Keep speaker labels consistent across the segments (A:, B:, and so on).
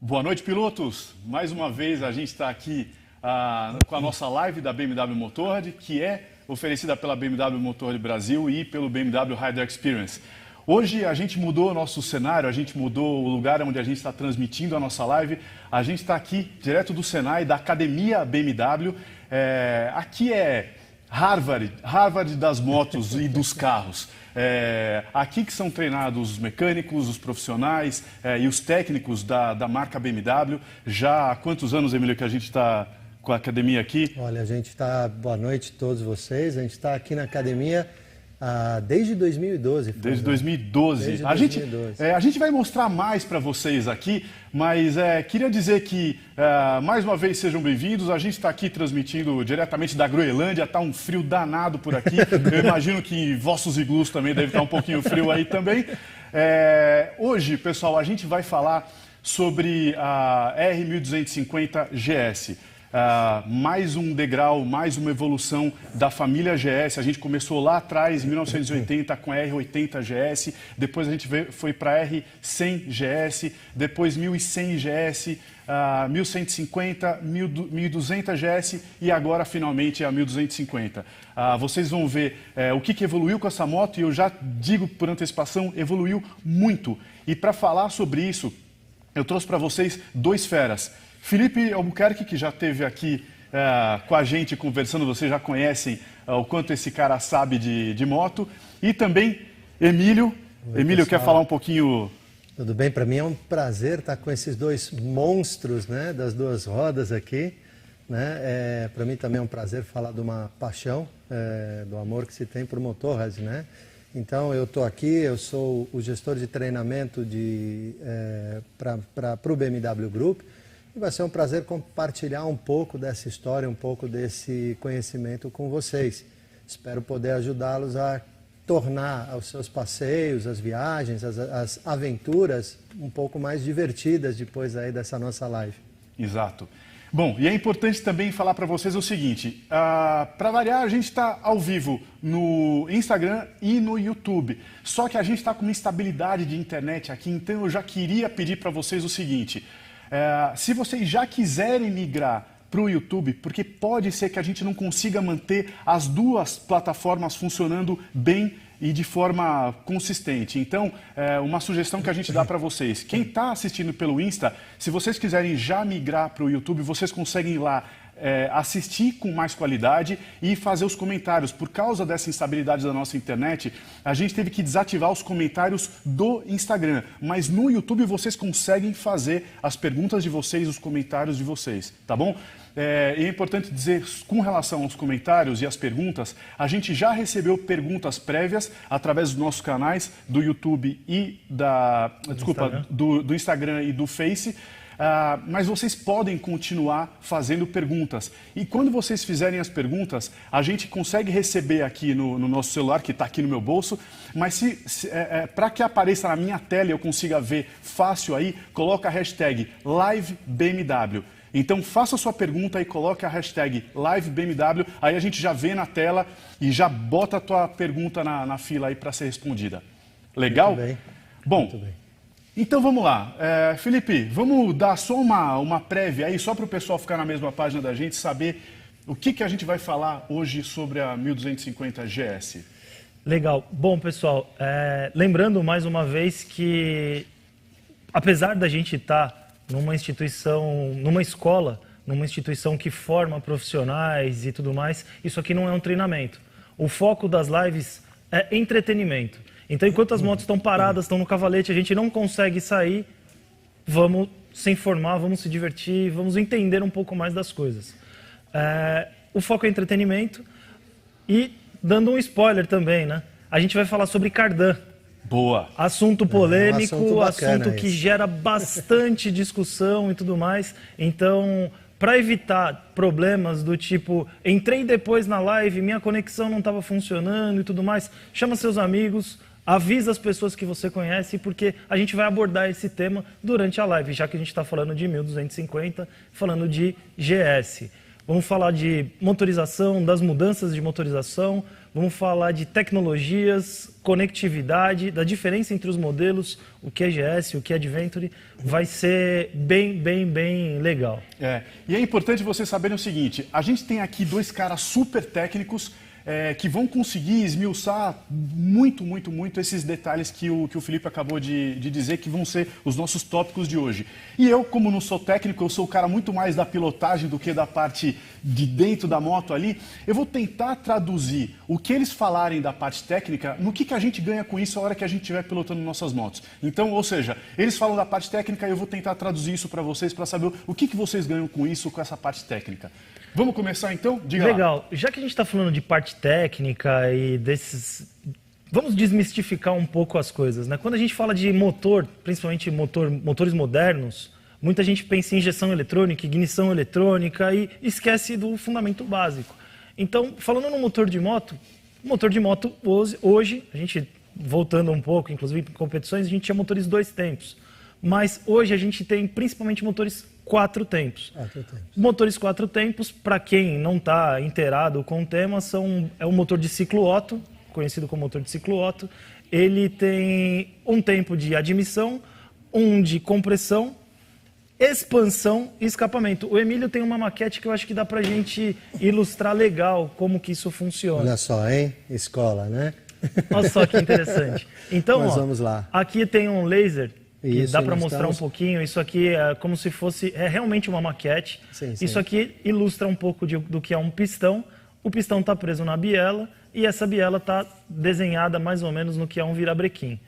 A: Boa noite, pilotos! Mais uma vez a gente está aqui com a nossa live da BMW Motorrad, que é oferecida pela BMW Motorrad Brasil e pelo BMW Rider Experience. Hoje a gente mudou o nosso cenário, a gente mudou o lugar onde a gente está transmitindo a nossa live. A gente está aqui direto do Senai, da Academia BMW. Aqui é Harvard das motos e dos carros. Aqui que são treinados os mecânicos, os profissionais e os técnicos da marca BMW. Já há quantos anos, Emílio, que a gente está com a academia aqui?
B: Olha, a gente está... Boa noite a todos vocês. A gente está aqui na academia desde 2012.
A: Desde 2012.
B: Desde
A: 2012. A gente vai mostrar mais para vocês aqui, mas queria dizer que, mais uma vez, sejam bem-vindos. A gente está aqui transmitindo diretamente da Groenlândia, está um frio danado por aqui. Eu imagino que em vossos iglus também deve estar um pouquinho frio aí também. Hoje, pessoal, a gente vai falar sobre a R1250 GS. Mais um degrau, mais uma evolução da família GS. A gente começou lá atrás, em 1980, com a R80 GS, depois a gente foi para a R100 GS, depois 1100 GS, 1150, 1200 GS e agora, finalmente, a 1250. Vocês vão ver o que evoluiu com essa moto e eu já digo por antecipação, evoluiu muito. E para falar sobre isso, eu trouxe para vocês dois feras. Felipe Albuquerque, que já esteve aqui com a gente conversando, vocês já conhecem o quanto esse cara sabe de moto. E também Emílio.
B: Oi,
A: Emílio,
B: pessoal.
A: quer falar um pouquinho?
B: Tudo bem? Para mim é um prazer estar com esses dois monstros, né, das duas rodas aqui. Né? Para mim também é um prazer falar de uma paixão, do amor que se tem por Motorrad, né? Então, eu estou aqui, eu sou o gestor de treinamento para o BMW Group. E vai ser um prazer compartilhar um pouco dessa história, um pouco desse conhecimento com vocês. Espero poder ajudá-los a tornar os seus passeios, as viagens, as aventuras um pouco mais divertidas depois aí dessa nossa live.
A: Exato. Bom, e é importante também falar para vocês o seguinte, para variar, a gente está ao vivo no Instagram e no YouTube, só que a gente está com uma instabilidade de internet aqui, então eu já queria pedir para vocês o seguinte... se vocês já quiserem migrar para o YouTube, porque pode ser que a gente não consiga manter as duas plataformas funcionando bem e de forma consistente. Então, uma sugestão que a gente dá para vocês. Quem está assistindo pelo Insta, se vocês quiserem já migrar para o YouTube, vocês conseguem ir lá assistir com mais qualidade e fazer os comentários. Por causa dessa instabilidade da nossa internet, a gente teve que desativar os comentários do Instagram. Mas no YouTube vocês conseguem fazer as perguntas de vocês, os comentários de vocês, tá bom? É importante dizer, com relação aos comentários e às perguntas, a gente já recebeu perguntas prévias através dos nossos canais do YouTube e do Instagram e do Face. Mas vocês podem continuar fazendo perguntas. E quando vocês fizerem as perguntas, a gente consegue receber aqui no nosso celular, que está aqui no meu bolso, mas para que apareça na minha tela e eu consiga ver fácil aí, coloca a hashtag LiveBMW. Então faça a sua pergunta e coloque a hashtag LiveBMW, aí a gente já vê na tela e já bota a tua pergunta na fila aí para ser respondida. Legal?
B: Muito bem.
A: Bom,
B: Muito bem.
A: Então vamos lá. Felipe, vamos dar só uma prévia aí, só para o pessoal ficar na mesma página da gente, saber o que a gente vai falar hoje sobre a 1250 GS.
C: Legal. Bom, pessoal, lembrando mais uma vez que, apesar da gente estar numa instituição, numa escola, numa instituição que forma profissionais e tudo mais, isso aqui não é um treinamento. O foco das lives é entretenimento. Então, enquanto as motos estão paradas, estão no cavalete, a gente não consegue sair, vamos se informar, vamos se divertir, vamos entender um pouco mais das coisas. O foco é entretenimento e, dando um spoiler também, né? A gente vai falar sobre Cardan.
A: Boa!
C: Assunto polêmico,
B: assunto bacana
C: assunto que gera bastante discussão e tudo mais. Então, para evitar problemas do tipo, entrei depois na live, minha conexão não estava funcionando e tudo mais, chama seus amigos, avisa as pessoas que você conhece, porque a gente vai abordar esse tema durante a live, já que a gente está falando de 1250, falando de GS. Vamos falar de motorização, das mudanças de motorização, vamos falar de tecnologias, conectividade, da diferença entre os modelos, o que é GS, o que é Adventure. Vai ser bem legal.
A: E é importante vocês saberem o seguinte, a gente tem aqui dois caras super técnicos que vão conseguir esmiuçar muito esses detalhes que o Felipe acabou de dizer, que vão ser os nossos tópicos de hoje. E eu, como não sou técnico, eu sou o cara muito mais da pilotagem do que da parte de dentro da moto ali, eu vou tentar traduzir o que eles falarem da parte técnica no que a gente ganha com isso a hora que a gente estiver pilotando nossas motos. Então, ou seja, eles falam da parte técnica e eu vou tentar traduzir isso para vocês, para saber o que vocês ganham com isso, com essa parte técnica. Vamos começar então? Diga
C: Legal.
A: lá.
C: Já que a gente está falando de parte técnica e desses... Vamos desmistificar um pouco as coisas, né? Quando a gente fala de motor, principalmente motores modernos, muita gente pensa em injeção eletrônica, ignição eletrônica e esquece do fundamento básico. Então, falando no motor de moto hoje, a gente, voltando um pouco, inclusive em competições, a gente tinha motores 2 tempos. Mas hoje a gente tem principalmente motores 4 tempos. Motores 4 tempos, para quem não está inteirado com o tema, é um motor de ciclo Otto, conhecido como motor de ciclo Otto. Ele tem um tempo de admissão, um de compressão, expansão e escapamento. O Emílio tem uma maquete que eu acho que dá para a gente ilustrar legal como que isso funciona.
B: Olha só, hein? Escola, né?
C: Olha só que interessante. Então,
B: vamos lá.
C: Aqui tem um laser... que dá para mostrar
B: estamos...
C: um pouquinho. Isso aqui é como se fosse... É realmente uma maquete.
B: Sim.
C: Isso aqui ilustra um pouco do que é um pistão. O pistão está preso na biela e essa biela está desenhada mais ou menos no que é um virabrequim.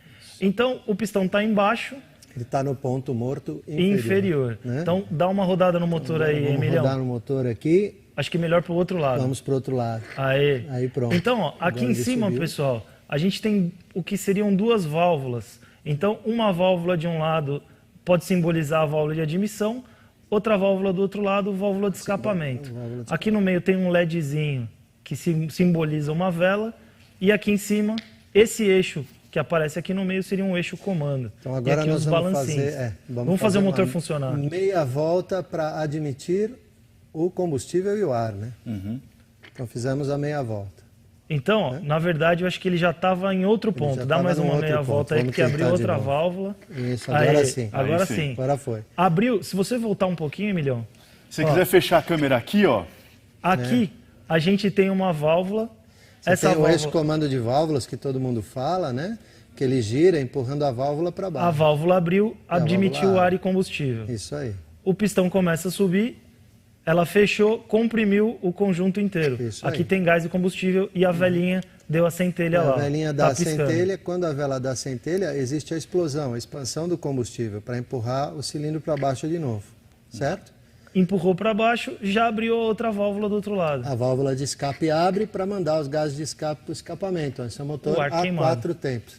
C: Então, o pistão está embaixo.
B: Ele está no ponto morto
C: inferior.
B: Né?
C: Então, dá uma rodada no motor aí, Emiliano.
B: Vamos rodar no motor aqui.
C: Acho que melhor para o outro lado.
B: Vamos para o outro lado.
C: Aí
B: pronto.
C: Então, ó, aqui em cima, pessoal, a gente tem o que seriam 2 válvulas. Então, uma válvula de um lado pode simbolizar a válvula de admissão, outra válvula do outro lado, válvula de escapamento. Aqui no meio tem um LEDzinho que simboliza uma vela, e aqui em cima, esse eixo que aparece aqui no meio seria um eixo comando.
B: Então agora
C: e aqui
B: nós
C: os
B: vamos
C: balancinhos.
B: Vamos
C: fazer o motor funcionar.
B: Meia volta para admitir o combustível e o ar, né? Então fizemos a meia volta.
C: Então, na verdade, eu acho que ele já estava em outro ponto. Dá mais uma meia volta aí, porque abriu outra válvula.
B: Isso, agora sim.
C: Agora sim.
B: Agora foi.
C: Abriu, se você voltar um pouquinho, Emilião.
A: Se você quiser fechar a câmera aqui, ó.
C: Aqui, a gente tem uma válvula.
B: Essa tem o eixo comando de válvulas que todo mundo fala, né? Que ele gira empurrando a válvula para baixo.
C: A válvula abriu, admitiu ar e combustível.
B: Isso aí.
C: O pistão começa a subir. Ela fechou, comprimiu o conjunto inteiro. Aqui tem gás e combustível e a velinha deu a centelha lá.
B: A velinha dá a centelha, quando a vela dá a centelha, existe a explosão, a expansão do combustível, para empurrar o cilindro para baixo de novo, certo?
C: Empurrou para baixo, já abriu outra válvula do outro lado.
B: A válvula de escape abre para mandar os gases de escape para o escapamento. Esse é um motor a 4 tempos.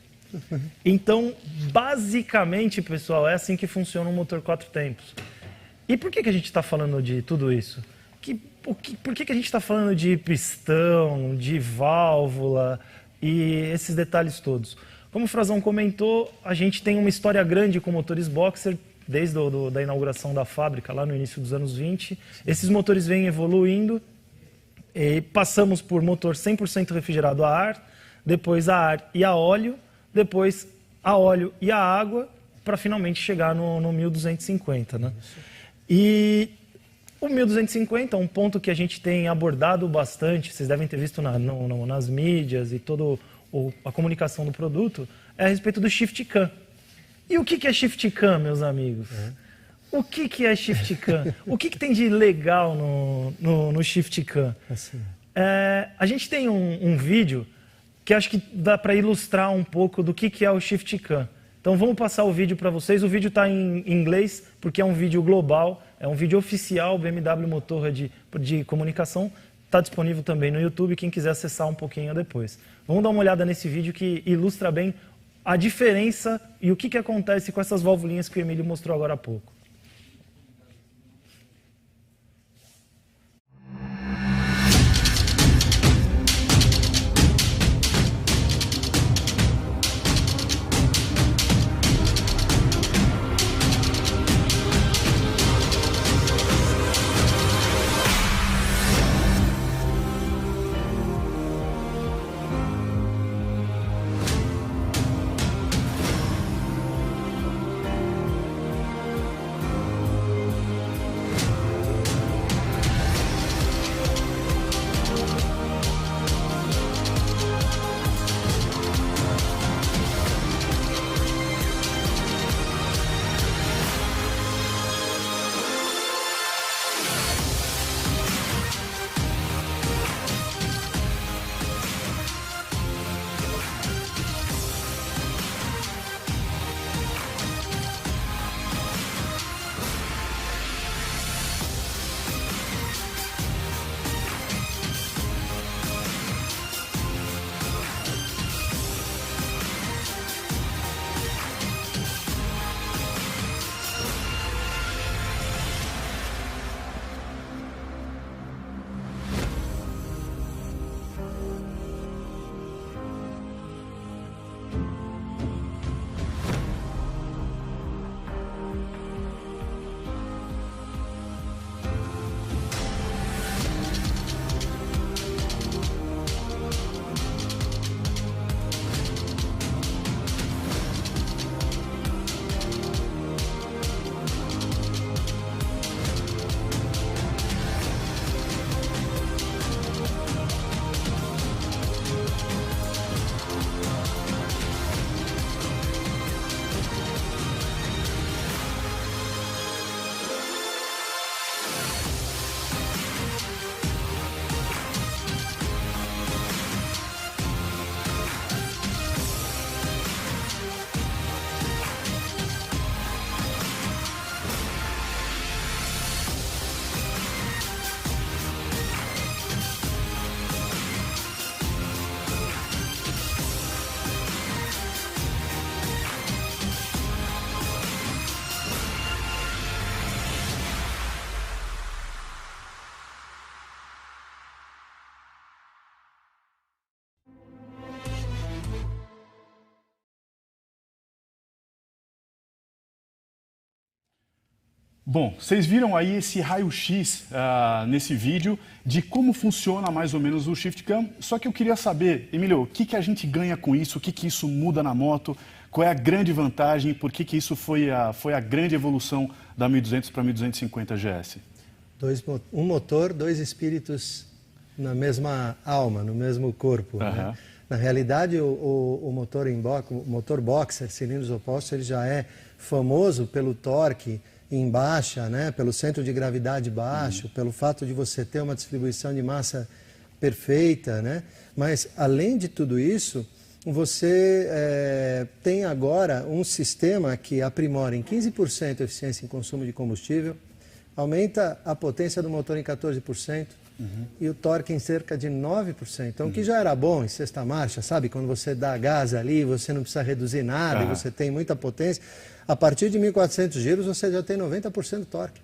C: Então, basicamente, pessoal, é assim que funciona um motor 4 tempos. E por que a gente está falando de tudo isso? Por que a gente está falando de pistão, de válvula e esses detalhes todos? Como o Frazão comentou, a gente tem uma história grande com motores boxer, desde da inauguração da fábrica, lá no início dos anos 20. Esses motores vêm evoluindo, e passamos por motor 100% refrigerado a ar, depois a ar e a óleo, depois a óleo e a água, para finalmente chegar no 1250, né? E o 1250 é um ponto que a gente tem abordado bastante, vocês devem ter visto nas mídias e toda a comunicação do produto, é a respeito do Shift Cam. E o que é Shift Cam, meus amigos? O que é Shift Cam? O que tem de legal no Shift Cam?
B: Assim.
C: A gente tem um vídeo que acho que dá para ilustrar um pouco do que é o Shift Cam. Então vamos passar o vídeo para vocês. O vídeo está em inglês, porque é um vídeo global, é um vídeo oficial BMW Motorrad de comunicação. Está disponível também no YouTube, quem quiser acessar um pouquinho depois. Vamos dar uma olhada nesse vídeo que ilustra bem a diferença e o que acontece com essas valvulinhas que o Emílio mostrou agora há pouco.
A: Bom, vocês viram aí esse raio-x nesse vídeo de como funciona mais ou menos o Shift Cam, só que eu queria saber, Emílio, o que a gente ganha com isso, o que isso muda na moto, qual é a grande vantagem, por que isso foi a grande evolução da 1200 para 1250 GS?
B: Um motor, dois espíritos na mesma alma, no mesmo corpo. Né? Na realidade, o motor boxer, cilindros opostos, ele já é famoso pelo torque em baixa, né? Pelo centro de gravidade baixo, pelo fato de você ter uma distribuição de massa perfeita, né? Mas, além de tudo isso, você tem agora um sistema que aprimora em 15% a eficiência em consumo de combustível, aumenta a potência do motor em 14%, e o torque em cerca de 9%. Então, o que já era bom em sexta marcha, sabe? Quando você dá gás ali, você não precisa reduzir nada, e você tem muita potência. A partir de 1.400 giros, você já tem 90% de torque.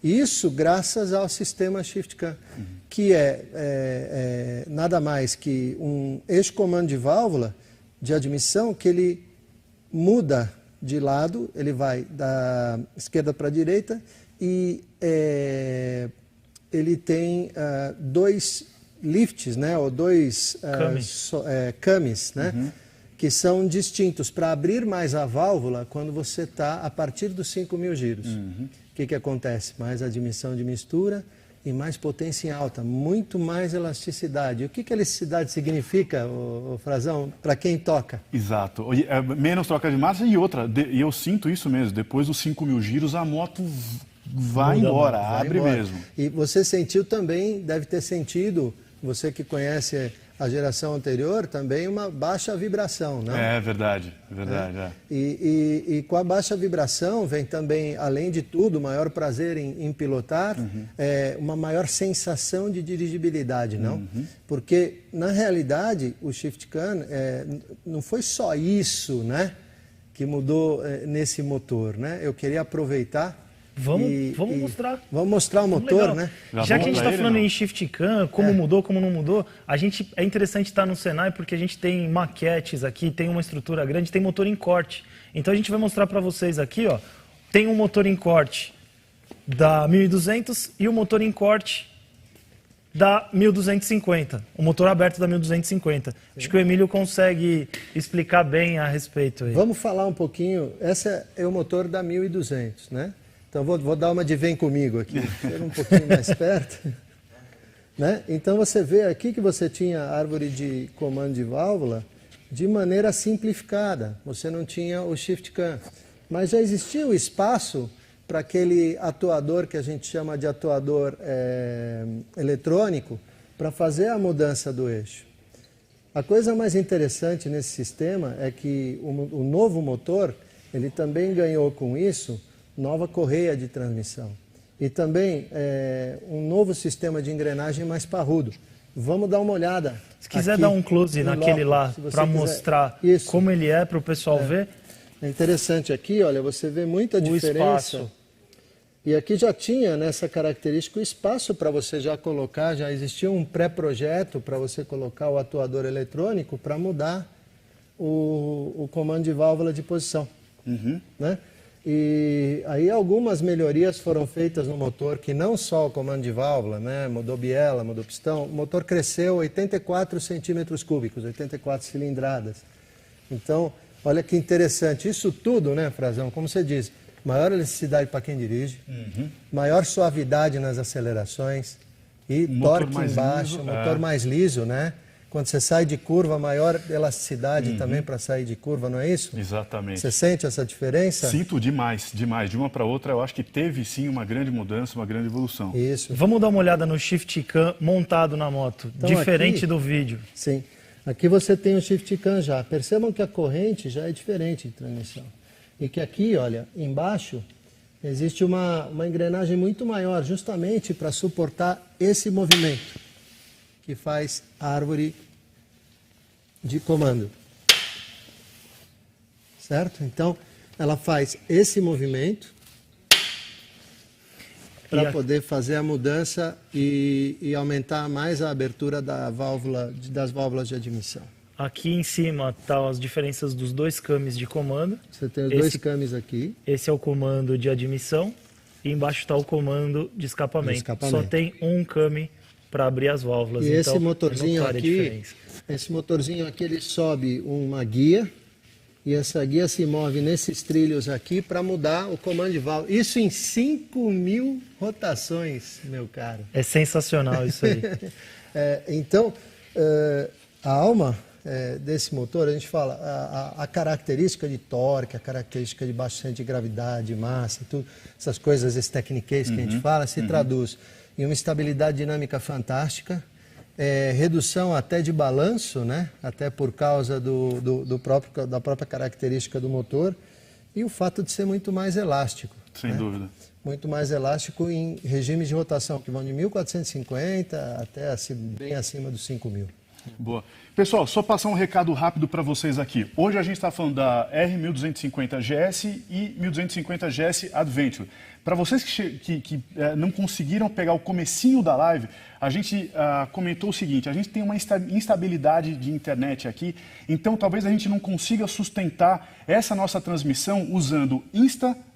B: Isso graças ao sistema Shift Cam, que é nada mais que um eixo comando de válvula de admissão que ele muda de lado, ele vai da esquerda para a direita e ele tem dois lifts, né, ou dois camis, né, que são distintos para abrir mais a válvula quando você está a partir dos 5.000 giros. O que acontece? Mais admissão de mistura e mais potência em alta, muito mais elasticidade. O que a elasticidade significa, Frazão, para quem toca?
A: Exato. Menos troca de marcha e outra, e eu sinto isso mesmo, depois dos 5.000 giros a moto vai embora, abre mesmo.
B: E você sentiu também, deve ter sentido, você que conhece a geração anterior, também uma baixa vibração, né?
A: É verdade.
B: E com a baixa vibração vem também, além de tudo, maior prazer em pilotar, uma maior sensação de dirigibilidade, não? Porque, na realidade, o Shift Cam não foi só isso, né, que mudou nesse motor, né? Eu queria aproveitar.
C: Vamos mostrar.
B: Vamos mostrar o motor,
C: legal,
B: né?
C: Já que a gente está falando em Shift Cam, como mudou, como não mudou, é interessante estar no Senai porque a gente tem maquetes aqui, tem uma estrutura grande, tem motor em corte. Então a gente vai mostrar para vocês aqui, ó, tem um motor em corte da 1200 e o motor em corte da 1250, o motor aberto da 1250. Sim. Acho que o Emílio consegue explicar bem a respeito aí.
B: Vamos falar um pouquinho, esse é o motor da 1200, né? Então, vou dar uma de vem comigo aqui, chega um pouquinho mais perto. Né? Então, você vê aqui que você tinha a árvore de comando de válvula de maneira simplificada. Você não tinha o Shift Cam. Mas já existia o espaço para aquele atuador que a gente chama de atuador eletrônico para fazer a mudança do eixo. A coisa mais interessante nesse sistema é que o novo motor, ele também ganhou com isso nova correia de transmissão. E também um novo sistema de engrenagem mais parrudo. Vamos dar uma olhada.
C: Se quiser dar um close naquele lá, para mostrar como ele é, para o pessoal ver.
B: É interessante aqui, olha, você vê muita diferença.
C: Espaço.
B: E aqui já tinha nessa característica o espaço para você já colocar, já existia um pré-projeto para você colocar o atuador eletrônico para mudar o comando de válvula de posição. Né? E aí algumas melhorias foram feitas no motor, que não só o comando de válvula, né? Mudou biela, mudou pistão, o motor cresceu 84 centímetros cúbicos, 84 cilindradas. Então, olha que interessante, isso tudo, né, Frazão, como você diz, maior elasticidade para quem dirige, maior suavidade nas acelerações e torque embaixo, motor mais liso, né? Quando você sai de curva, maior elasticidade também para sair de curva, não é isso?
A: Exatamente.
B: Você sente essa diferença?
A: Sinto demais. De uma para outra, eu acho que teve sim uma grande mudança, uma grande evolução.
B: Isso.
C: Vamos dar uma olhada no Shift Cam montado na moto, então, diferente aqui, do vídeo.
B: Sim. Aqui você tem o Shift Cam já. Percebam que a corrente já é diferente de transmissão. E que aqui, olha, embaixo, existe uma engrenagem muito maior, justamente para suportar esse movimento que faz a árvore de comando. Certo? Então, ela faz esse movimento para poder fazer a mudança e aumentar mais a abertura das válvulas de admissão.
C: Aqui em cima estão as diferenças dos dois camis de comando.
B: Você tem os dois camis aqui.
C: Esse é o comando de admissão e embaixo está o comando de escapamento. Só tem um came para abrir as válvulas.
B: E
C: então,
B: esse motorzinho aqui, ele sobe uma guia, e essa guia se move nesses trilhos aqui para mudar o comando de válvula. Isso em 5.000 rotações, meu caro.
C: É sensacional isso aí.
B: Então, a alma desse motor, a gente fala, a característica de torque, a característica de baixo centro de gravidade, massa, tudo, essas coisas, esse techniquez que a gente fala, se traduz em uma estabilidade dinâmica fantástica, redução até de balanço, né? Até por causa da própria característica do motor, e o fato de ser muito mais elástico.
A: Sem dúvida.
B: Muito mais elástico em regimes de rotação, que vão de 1.450 até bem acima dos 5.000.
A: Boa. Pessoal, só passar um recado rápido para vocês aqui. Hoje a gente está falando da R1250 GS e 1250 GS Adventure. Para vocês que não conseguiram pegar o comecinho da live, a gente comentou o seguinte: a gente tem uma instabilidade de internet aqui, então talvez a gente não consiga sustentar essa nossa transmissão usando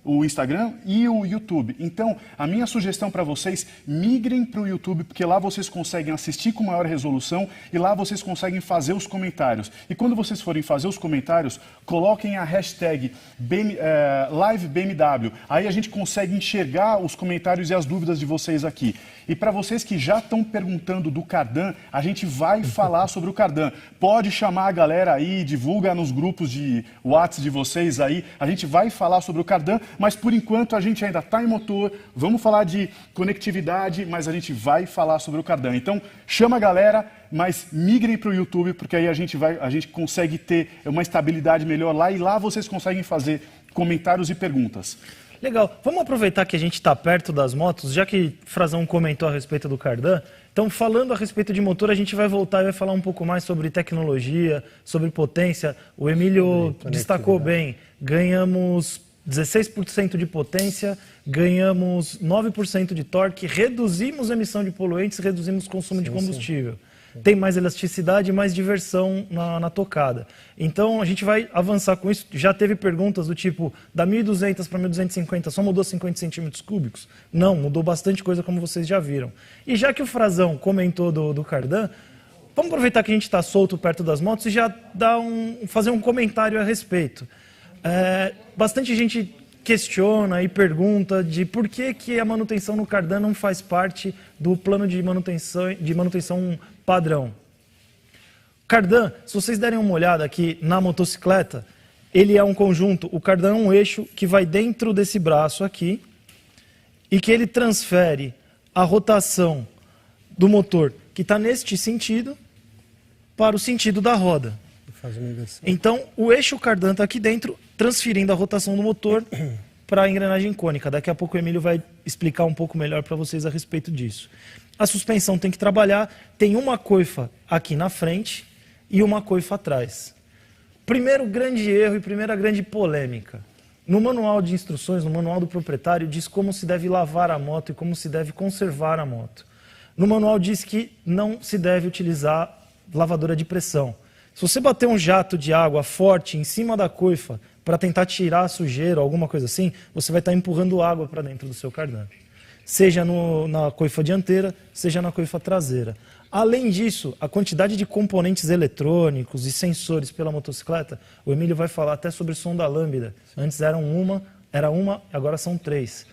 A: o Instagram e o YouTube. Então, a minha sugestão para vocês, migrem para o YouTube, porque lá vocês conseguem assistir com maior resolução e lá vocês conseguem fazer os comentários. E quando vocês forem fazer os comentários, coloquem a hashtag LiveBMW. Aí a gente consegue enxergar os comentários e as dúvidas de vocês aqui. E para vocês que já estão perguntando do Cardan, a gente vai falar sobre o Cardan. Pode chamar a galera aí, divulga nos grupos de WhatsApp de vocês aí. A gente vai falar sobre o Cardan, mas por enquanto a gente ainda está em motor. Vamos falar de conectividade, mas a gente vai falar sobre o Cardan. Então chama a galera, mas migrem para o YouTube, porque aí a gente consegue ter uma estabilidade melhor lá, e lá vocês conseguem fazer comentários e perguntas.
C: Legal. Vamos aproveitar que a gente está perto das motos, já que Frazão comentou a respeito do Cardan. Então, falando a respeito de motor, a gente vai voltar e vai falar um pouco mais sobre tecnologia, sobre potência. O Emílio destacou bem. Ganhamos 16% de potência, ganhamos 9% de torque, reduzimos a emissão de poluentes, reduzimos o consumo de combustível. Tem mais elasticidade e mais diversão na tocada. Então, a gente vai avançar com isso. Já teve perguntas do tipo, da 1.200 para 1.250, só mudou 50 centímetros cúbicos? Não, mudou bastante coisa, como vocês já viram. E já que o Frazão comentou do Cardan, vamos aproveitar que a gente está solto perto das motos e já fazer um comentário a respeito. Bastante gente questiona e pergunta de por que a manutenção no Cardan não faz parte do plano de manutenção padrão. Cardan, se vocês derem uma olhada aqui na motocicleta, ele é um conjunto, o Cardan é um eixo que vai dentro desse braço aqui e que ele transfere a rotação do motor que está neste sentido para o sentido da roda.
B: Faz uma inversão.
C: Então, o eixo Cardan está aqui dentro, transferindo a rotação do motor para a engrenagem cônica. Daqui a pouco o Emílio vai explicar um pouco melhor para vocês a respeito disso. A suspensão tem que trabalhar, tem uma coifa aqui na frente e uma coifa atrás. Primeiro grande erro e primeira grande polêmica. No manual de instruções, no manual do proprietário, diz como se deve lavar a moto e como se deve conservar a moto. No manual diz que não se deve utilizar lavadora de pressão. Se você bater um jato de água forte em cima da coifa para tentar tirar a sujeira ou alguma coisa assim, você vai estar empurrando água para dentro do seu Cardan. Seja na coifa dianteira, seja na coifa traseira. Além disso, a quantidade de componentes eletrônicos e sensores pela motocicleta, o Emílio vai falar até sobre sonda lambda. Antes era uma, agora são 3.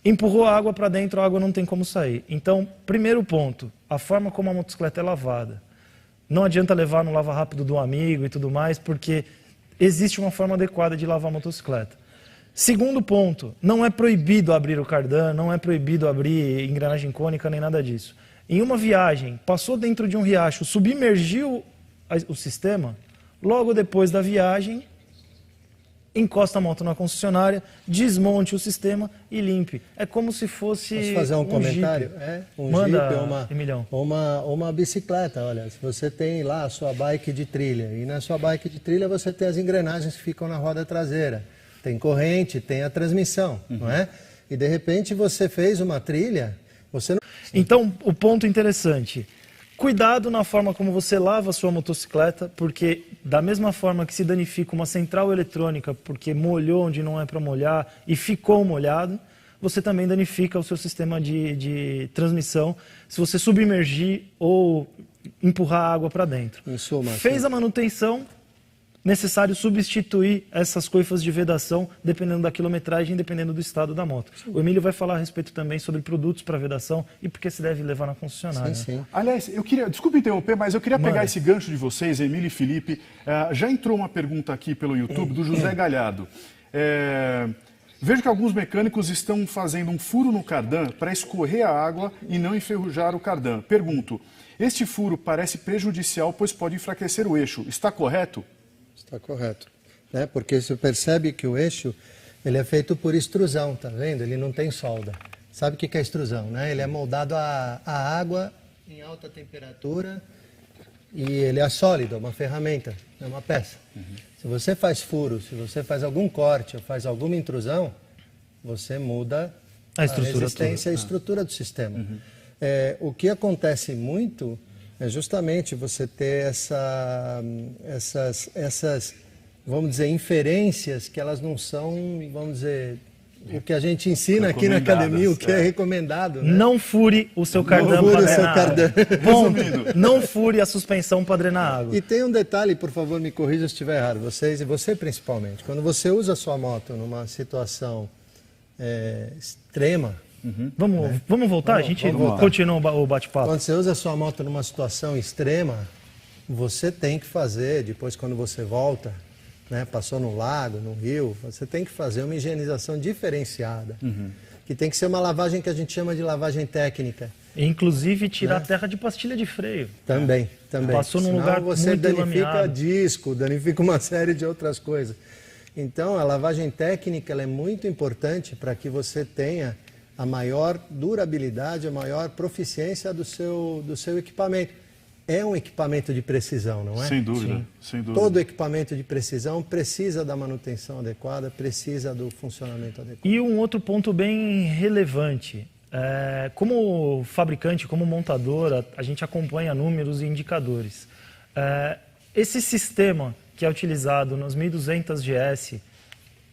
C: Empurrou a água para dentro, a água não tem como sair. Então, primeiro ponto, a forma como a motocicleta é lavada. Não adianta levar no lava rápido do amigo e tudo mais, porque existe uma forma adequada de lavar a motocicleta. Segundo ponto, não é proibido abrir o Cardan, não é proibido abrir engrenagem cônica, nem nada disso. Em uma viagem, passou dentro de um riacho, submergiu o sistema, logo depois da viagem, encosta a moto na concessionária, desmonte o sistema e limpe. É como se fosse
B: Posso fazer um comentário?
C: Jeep.
B: Manda,
C: Jeep Emilhão.
B: Uma bicicleta, olha, se você tem lá a sua bike de trilha, e na sua bike de trilha você tem as engrenagens que ficam na roda traseira, tem corrente, tem a transmissão, não é? E de repente você fez uma trilha, você não...
C: Então, o ponto interessante, cuidado na forma como você lava a sua motocicleta, porque da mesma forma que se danifica uma central eletrônica porque molhou onde não é para molhar e ficou molhado, você também danifica o seu sistema de transmissão se você submergir ou empurrar água para dentro.
B: Em suma,
C: fez a manutenção, necessário substituir essas coifas de vedação, dependendo da quilometragem, dependendo do estado da moto. O Emílio vai falar a respeito também sobre produtos para vedação e por que se deve levar na concessionária.
B: Sim.
A: Aliás, desculpe interromper, mas eu queria pegar esse gancho de vocês, Emílio e Felipe. Já entrou uma pergunta aqui pelo YouTube do José Galhardo. Vejo que alguns mecânicos estão fazendo um furo no cardan para escorrer a água e não enferrujar o cardan. Pergunto, este furo parece prejudicial, pois pode enfraquecer o eixo. Está correto?
B: Está correto, né? Porque você percebe que o eixo ele é feito por extrusão, tá vendo? Ele não tem solda. Sabe o que é extrusão, né? Ele é moldado a água em alta temperatura e ele é sólido, é uma ferramenta, é uma peça. Se você faz furo, se você faz algum corte ou faz alguma intrusão, você muda a resistência e a estrutura do sistema. O que acontece muito é justamente você ter essas, vamos dizer, inferências que elas não são, vamos dizer, o que a gente ensina aqui na academia, o que é recomendado. Né?
C: Não fure o seu cardan para drenar água. Ponto. Não fure a suspensão para drenar água.
B: E tem um detalhe, por favor, me corrija se estiver errado, vocês e você principalmente. Quando você usa a sua moto numa situação extrema,
C: Vamos voltar? A gente continua o bate-papo.
B: Quando você usa a sua moto numa situação extrema, você tem que fazer, depois quando você volta, né, passou no lago, no rio, você tem que fazer uma higienização diferenciada. Que tem que ser uma lavagem que a gente chama de lavagem técnica.
C: Inclusive tirar a terra de pastilha de freio.
B: Também.
C: Passou num lugar
B: você
C: muito
B: danifica
C: lameado.
B: disco, danifica uma série de outras coisas. Então, a lavagem técnica ela é muito importante para que você tenha a maior durabilidade, a maior proficiência do seu equipamento. É um equipamento de precisão, não é?
A: Sem dúvida, sem dúvida.
B: Todo equipamento de precisão precisa da manutenção adequada, precisa do funcionamento adequado.
C: E um outro ponto bem relevante. Como fabricante, como montadora, a gente acompanha números e indicadores. Esse sistema que é utilizado nos 1200 GS,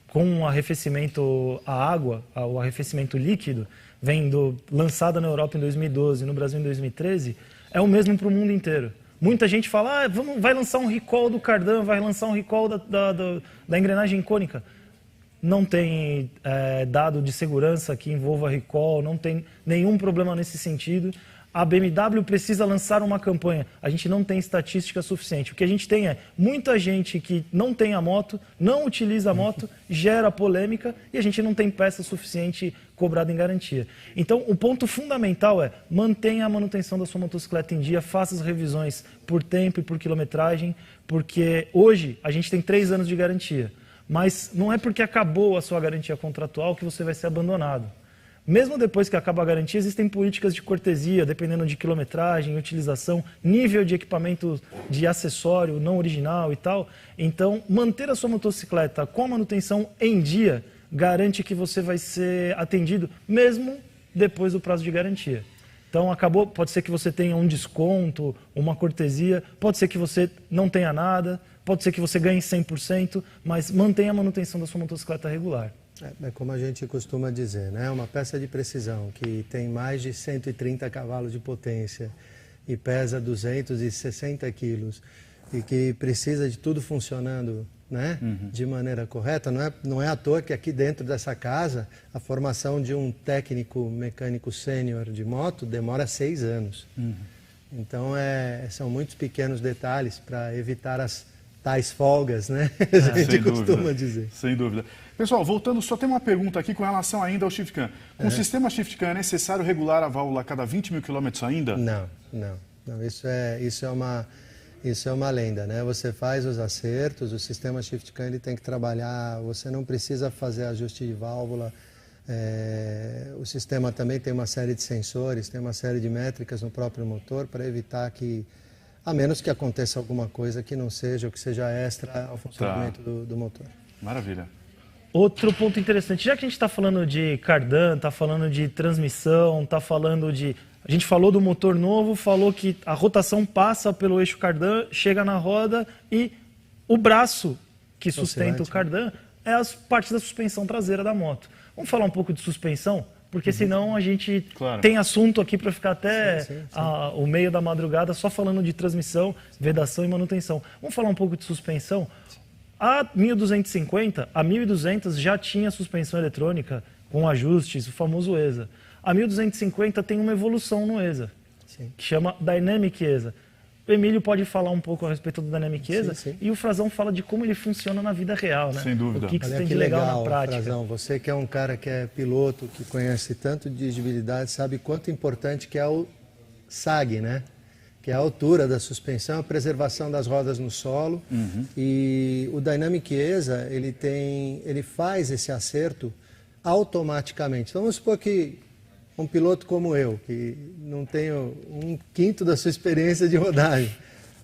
C: com o arrefecimento à água, o arrefecimento líquido, lançada na Europa em 2012 e no Brasil em 2013, é o mesmo para o mundo inteiro. Muita gente fala, vai lançar um recall do cardan, vai lançar um recall da engrenagem cônica. Não tem dado de segurança que envolva recall, não tem nenhum problema nesse sentido. A BMW precisa lançar uma campanha. A gente não tem estatística suficiente. O que a gente tem é muita gente que não tem a moto, não utiliza a moto, gera polêmica e a gente não tem peça suficiente cobrada em garantia. Então, o ponto fundamental é mantenha a manutenção da sua motocicleta em dia, faça as revisões por tempo e por quilometragem, porque hoje a gente tem 3 anos de garantia. Mas não é porque acabou a sua garantia contratual que você vai ser abandonado. Mesmo depois que acaba a garantia, existem políticas de cortesia, dependendo de quilometragem, utilização, nível de equipamento de acessório não original e tal. Então, manter a sua motocicleta com a manutenção em dia garante que você vai ser atendido mesmo depois do prazo de garantia. Então, acabou, pode ser que você tenha um desconto, uma cortesia, pode ser que você não tenha nada, pode ser que você ganhe 100%, mas mantenha a manutenção da sua motocicleta regular.
B: É como a gente costuma dizer, né? Uma peça de precisão que tem mais de 130 cavalos de potência e pesa 260 quilos e que precisa de tudo funcionando, né? De maneira correta. Não é à toa que aqui dentro dessa casa a formação de um técnico mecânico sênior de moto demora 6 anos. Então são muitos pequenos detalhes para evitar as tais folgas, né? A gente costuma dizer.
A: Sem dúvida. Pessoal, voltando, só tem uma pergunta aqui com relação ainda ao shift cam. Com o sistema shift cam é necessário regular a válvula a cada 20 mil quilômetros ainda?
B: Não. Isso é uma lenda, né? Você faz os acertos, o sistema shift cam ele tem que trabalhar, você não precisa fazer ajuste de válvula. O sistema também tem uma série de sensores, tem uma série de métricas no próprio motor para evitar que, a menos que aconteça alguma coisa que não seja, ou que seja extra ao funcionamento do motor.
A: Maravilha.
C: Outro ponto interessante, já que a gente está falando de cardan, está falando de transmissão, está falando de... A gente falou do motor novo, falou que a rotação passa pelo eixo cardan, chega na roda e o braço que sustenta o cardan é as partes da suspensão traseira da moto. Vamos falar um pouco de suspensão? Porque senão a gente tem assunto aqui para ficar até o meio da madrugada só falando de transmissão, vedação e manutenção. Vamos falar um pouco de suspensão? A 1250, a 1200 já tinha suspensão eletrônica com ajustes, o famoso ESA. A 1250 tem uma evolução no ESA, que chama Dynamic ESA. O Emílio pode falar um pouco a respeito do Dynamic ESA e o Frazão fala de como ele funciona na vida real, né?
A: Sem dúvida.
C: O que você tem de legal na prática.
B: Frazão, você que é um cara que é piloto, que conhece tanto de dirigibilidade, sabe quanto importante que é o SAG, né? Que é a altura da suspensão, a preservação das rodas no solo. E o Dynamic ESA, ele faz esse acerto automaticamente. Então vamos supor que um piloto como eu, que não tenho 1/5 da sua experiência de rodagem,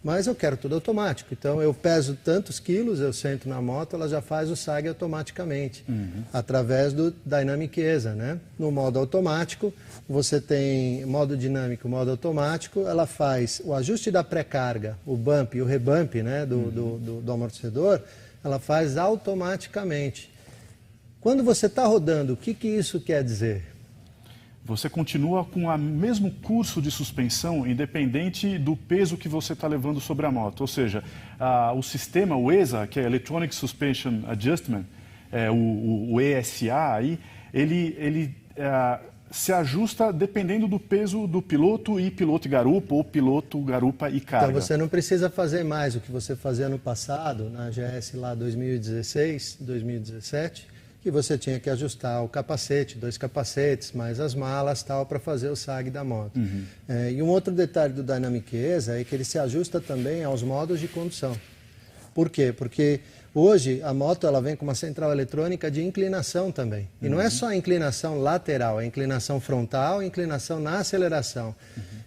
B: mas eu quero tudo automático. Então eu peso tantos quilos, eu sento na moto, ela já faz o SAG automaticamente, através do Dynamic ESA, né? No modo automático, você tem modo dinâmico, modo automático, ela faz o ajuste da pré-carga, o bump e o rebump, né, do amortecedor, ela faz automaticamente. Quando você está rodando, o que isso quer dizer?
A: Você continua com o mesmo curso de suspensão, independente do peso que você está levando sobre a moto. Ou seja, o sistema, o ESA, que é Electronic Suspension Adjustment, o ESA, aí, ele se ajusta dependendo do peso do piloto e garupa, ou piloto, garupa e carga.
B: Então você não precisa fazer mais o que você fazia no passado, na GS lá 2016, 2017, que você tinha que ajustar o capacete, 2 capacetes, mais as malas, tal, para fazer o SAG da moto. E um outro detalhe do Dynamic ESA é que ele se ajusta também aos modos de condução. Por quê? Porque hoje a moto ela vem com uma central eletrônica de inclinação também. E não é só a inclinação lateral, é a inclinação frontal e inclinação na aceleração.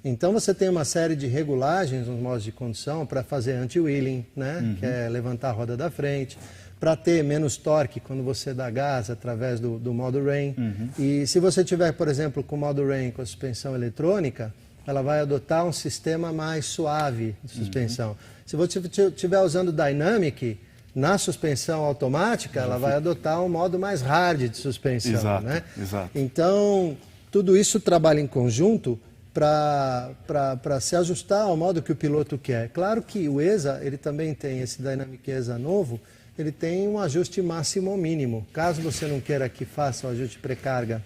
B: Então você tem uma série de regulagens nos modos de condução para fazer anti-wheeling, né? Que é levantar a roda da frente, para ter menos torque quando você dá gás através do modo rain. E se você tiver, por exemplo, com o modo rain com a suspensão eletrônica, ela vai adotar um sistema mais suave de suspensão. Se você estiver usando Dynamic, na suspensão automática, ela vai adotar um modo mais hard de suspensão.
A: Exato,
B: né?
A: exato.
B: Então, tudo isso trabalha em conjunto para se ajustar ao modo que o piloto quer. Claro que o ESA, ele também tem esse Dynamic ESA novo, ele tem um ajuste máximo ou mínimo. Caso você não queira que faça o ajuste pré-carga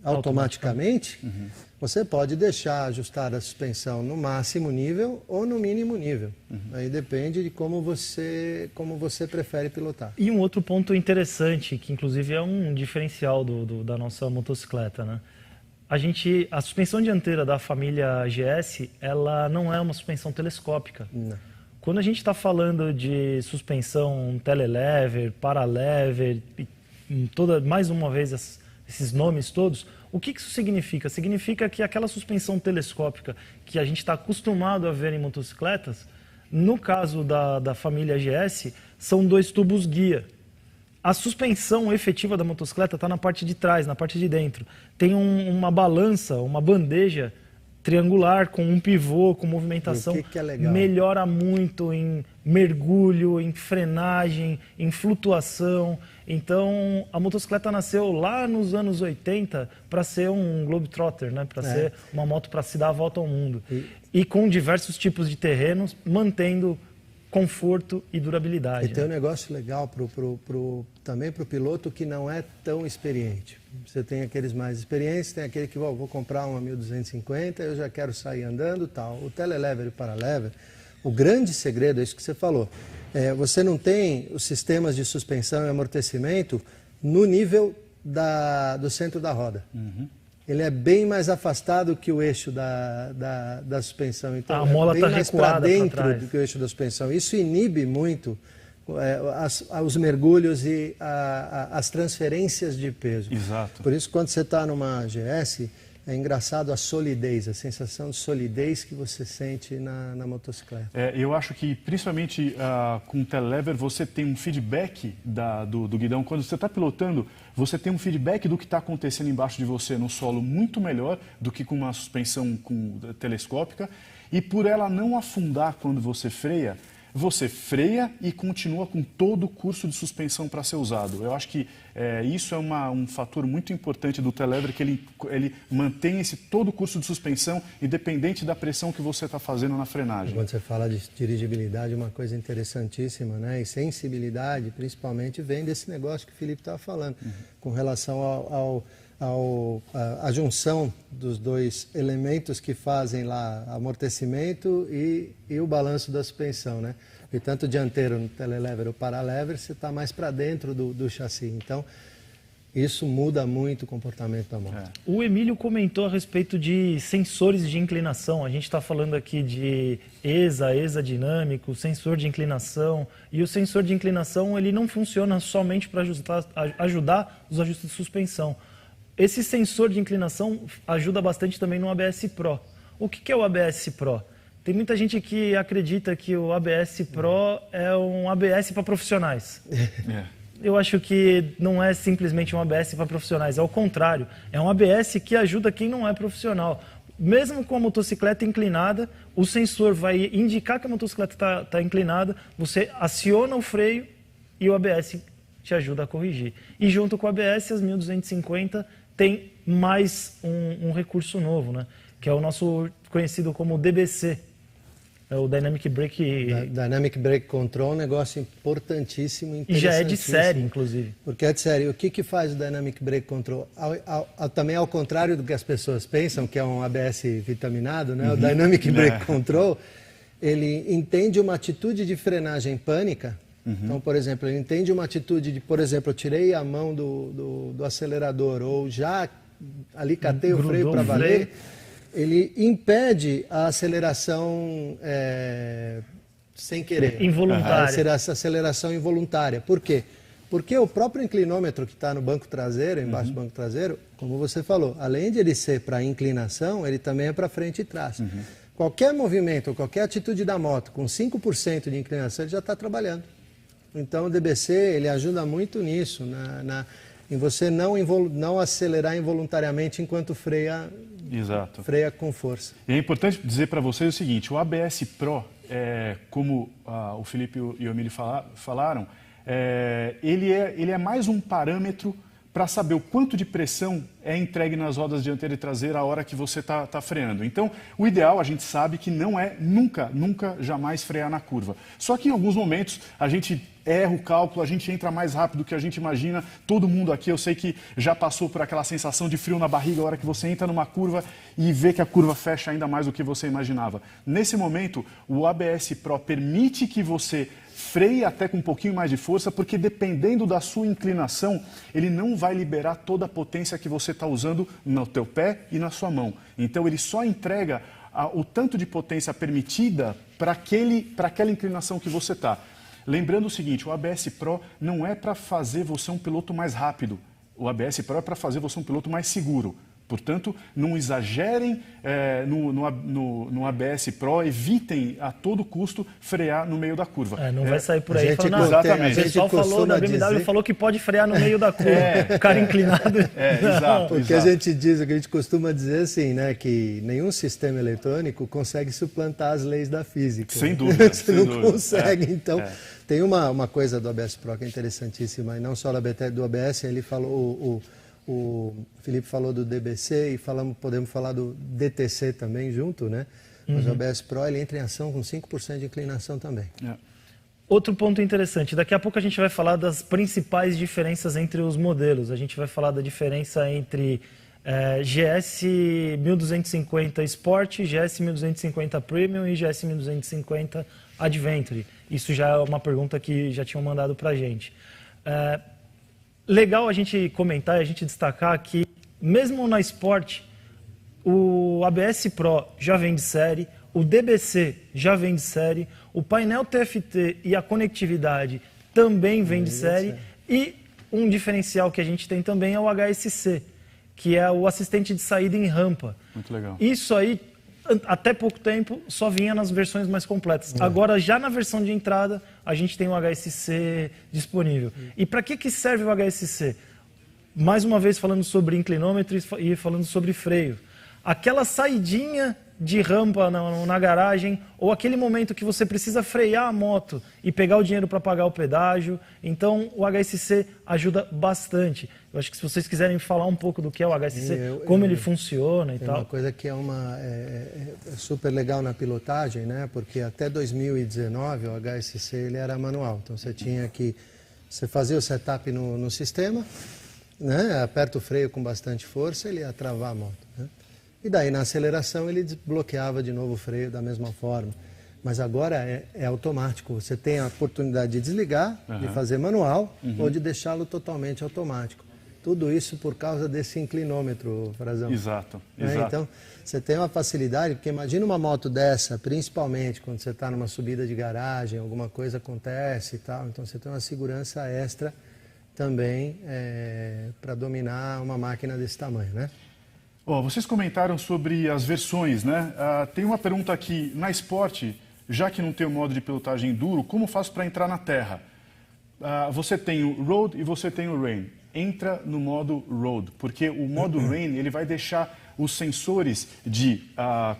B: automaticamente, você pode deixar ajustar a suspensão no máximo nível ou no mínimo nível. Aí depende de como você prefere pilotar.
C: E um outro ponto interessante, que inclusive é um diferencial da nossa motocicleta, né? A suspensão dianteira da família GS, ela não é uma suspensão telescópica.
B: Não.
C: Quando a gente está falando de suspensão telelever, paralever, mais uma vez esses nomes todos, o que isso significa? Significa que aquela suspensão telescópica que a gente está acostumado a ver em motocicletas, no caso da família GS, são 2 tubos guia. A suspensão efetiva da motocicleta está na parte de trás, na parte de dentro. Tem uma balança, uma bandeja triangular, com um pivô, com movimentação,
B: que é legal?
C: Melhora muito em mergulho, em frenagem, em flutuação. Então, a motocicleta nasceu lá nos anos 80 para ser um Globetrotter, né? Para ser uma moto para se dar a volta ao mundo. E com diversos tipos de terrenos, mantendo conforto e durabilidade.
B: E tem um negócio legal também para o piloto que não é tão experiente. Você tem aqueles mais experientes, tem aquele que vou comprar uma 1250, eu já quero sair andando, tal. O telelever e o paralever, o grande segredo é isso que você falou. Você não tem os sistemas de suspensão e amortecimento no nível do centro da roda. Ele é bem mais afastado que o eixo da suspensão. Então,
C: a mola
B: bem
C: está
B: mais
C: recuada
B: para dentro
C: pra trás
B: do que o eixo da suspensão. Isso inibe muito os mergulhos e as transferências de peso.
A: Exato.
B: Por isso, quando você está numa GS, é engraçado a solidez, a sensação de solidez que você sente na motocicleta.
A: Eu acho que, principalmente com o telelever, você tem um feedback do guidão. Quando você está pilotando, você tem um feedback do que está acontecendo embaixo de você no solo muito melhor do que com uma suspensão telescópica. E por ela não afundar quando você freia, você freia e continua com todo o curso de suspensão para ser usado. Eu acho que isso é um fator muito importante do Telever, que ele mantém todo o curso de suspensão, independente da pressão que você está fazendo na frenagem.
B: Quando você fala de dirigibilidade, uma coisa interessantíssima, né? E sensibilidade, principalmente, vem desse negócio que o Felipe estava falando, com relação a junção dos dois elementos que fazem lá amortecimento e o balanço da suspensão, né? E tanto o dianteiro no telelever ou paralever, você está mais para dentro do chassi. Então, isso muda muito o comportamento da moto.
C: O Emílio comentou a respeito de sensores de inclinação. A gente está falando aqui de ESA dinâmico, sensor de inclinação. E o sensor de inclinação ele não funciona somente para ajudar os ajustes de suspensão. Esse sensor de inclinação ajuda bastante também no ABS Pro. O que é o ABS Pro? Tem muita gente que acredita que o ABS Pro é um ABS para profissionais. Eu acho que não é simplesmente um ABS para profissionais, é o contrário. É um ABS que ajuda quem não é profissional. Mesmo com a motocicleta inclinada, o sensor vai indicar que a motocicleta está inclinada, você aciona o freio e o ABS te ajuda a corrigir. E junto com o ABS, as 1250 tem mais um recurso novo, né? Que é o nosso conhecido como DBC, é o Dynamic Brake...
B: Dynamic Brake Control é um negócio importantíssimo,
C: e já é de série, inclusive.
B: Porque é de série. O que faz o Dynamic Brake Control? Também ao contrário do que as pessoas pensam, que é um ABS vitaminado, né? O Dynamic Brake Control, ele entende uma atitude de frenagem pânica. Então, por exemplo, ele entende uma atitude de, por exemplo, eu tirei a mão do acelerador ou já ali catei o freio para valer, ele impede a aceleração sem querer.
C: Involuntária.
B: A aceleração involuntária. Por quê? Porque o próprio inclinômetro que está no banco traseiro, embaixo do banco traseiro, como você falou, além de ele ser para inclinação, ele também é para frente e trás. Qualquer movimento, qualquer atitude da moto com 5% de inclinação, ele já está trabalhando. Então o DBC ele ajuda muito nisso, em você não acelerar involuntariamente enquanto freia, freia com força.
A: E é importante dizer para vocês o seguinte, o ABS Pro, como o Felipe e o Emílio falaram, ele é mais um parâmetro para saber o quanto de pressão é entregue nas rodas dianteira e traseira a hora que você está freando. Então, o ideal, a gente sabe que não é nunca, jamais frear na curva. Só que em alguns momentos a gente erra o cálculo, a gente entra mais rápido do que a gente imagina. Todo mundo aqui, eu sei que já passou por aquela sensação de frio na barriga a hora que você entra numa curva e vê que a curva fecha ainda mais do que você imaginava. Nesse momento, o ABS Pro permite que você freie até com um pouquinho mais de força, porque dependendo da sua inclinação, ele não vai liberar toda a potência que você está usando no teu pé e na sua mão. Então ele só entrega o tanto de potência permitida para aquela inclinação que você está. Lembrando o seguinte, o ABS Pro não é para fazer você um piloto mais rápido, o ABS Pro é para fazer você um piloto mais seguro. Portanto, não exagerem no ABS Pro, evitem a todo custo frear no meio da curva.
C: Não vai sair por aí falando,
A: exatamente.
C: O pessoal falou da BMW, falou que pode frear no meio da curva, o cara inclinado.
B: Exato. Porque a gente diz, o que a gente costuma dizer assim, né, que nenhum sistema eletrônico consegue suplantar as leis da física.
A: Sem dúvida.
B: Você não consegue, então... Tem uma coisa do ABS Pro que é interessantíssima, e não só do ABS, ele falou... O Felipe falou do DBC e podemos falar do DTC também junto, né? Mas o ABS Pro ele entra em ação com 5% de inclinação também.
C: Outro ponto interessante, daqui a pouco a gente vai falar das principais diferenças entre os modelos. A gente vai falar da diferença entre GS 1250 Sport, GS 1250 Premium e GS 1250 Adventure. Isso já é uma pergunta que já tinham mandado para a gente. Legal a gente comentar e a gente destacar que, mesmo na Sport, o ABS Pro já vem de série, o DBC já vem de série, o painel TFT e a conectividade também vem de série, e um diferencial que a gente tem também é o HSC, que é o assistente de saída em rampa.
A: Muito legal.
C: Isso aí, até pouco tempo, só vinha nas versões mais completas. Agora, já na versão de entrada, a gente tem o HSC disponível. E para que serve o HSC? Mais uma vez falando sobre inclinômetro e falando sobre freio. Aquela saidinha de rampa na garagem, ou aquele momento que você precisa frear a moto e pegar o dinheiro para pagar o pedágio. Então, o HSC ajuda bastante. Eu acho que se vocês quiserem falar um pouco do que é o HSC, como ele funciona e tal.
B: Uma coisa que é super legal na pilotagem, né? Porque até 2019 o HSC ele era manual. Então, você fazia o setup no sistema, né? Aperta o freio com bastante força, ele ia travar a moto, né? E daí na aceleração ele desbloqueava de novo o freio da mesma forma. Mas agora é automático, você tem a oportunidade de desligar, de fazer manual ou de deixá-lo totalmente automático. Tudo isso por causa desse inclinômetro, Frazão.
A: Exato.
B: Então, você tem uma facilidade, porque imagina uma moto dessa, principalmente quando você está numa subida de garagem, alguma coisa acontece e tal, então você tem uma segurança extra também para dominar uma máquina desse tamanho, né?
A: Vocês comentaram sobre as versões, né? Tem uma pergunta aqui, na Sport, já que não tem o modo de pilotagem enduro, como faço para entrar na terra? Você tem o Road e você tem o Rain. Entra no modo Road, porque o modo Rain ele vai deixar os sensores de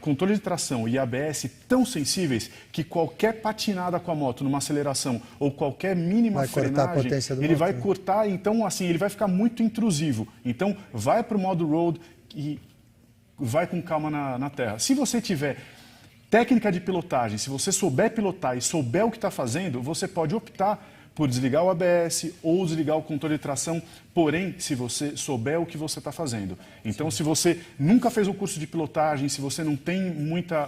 A: controle de tração e ABS tão sensíveis que qualquer patinada com a moto numa aceleração ou qualquer mínima frenagem, ele vai cortar, então assim, ele vai ficar muito intrusivo. Então, vai para o modo Road e vai com calma na terra. Se você tiver técnica de pilotagem, se você souber pilotar e souber o que está fazendo, você pode optar por desligar o ABS ou desligar o controle de tração, porém, se você souber o que você está fazendo. Então, se você nunca fez um curso de pilotagem, se você não tem muita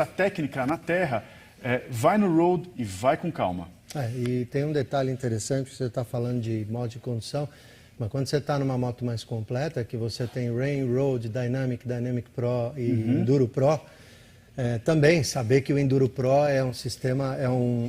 A: técnica na terra, vai no road e vai com calma.
B: E tem um detalhe interessante, você está falando de modo de condução, mas quando você está numa moto mais completa, que você tem Rain, Road, Dynamic, Dynamic Pro e Enduro Pro, também saber que o Enduro Pro é um sistema,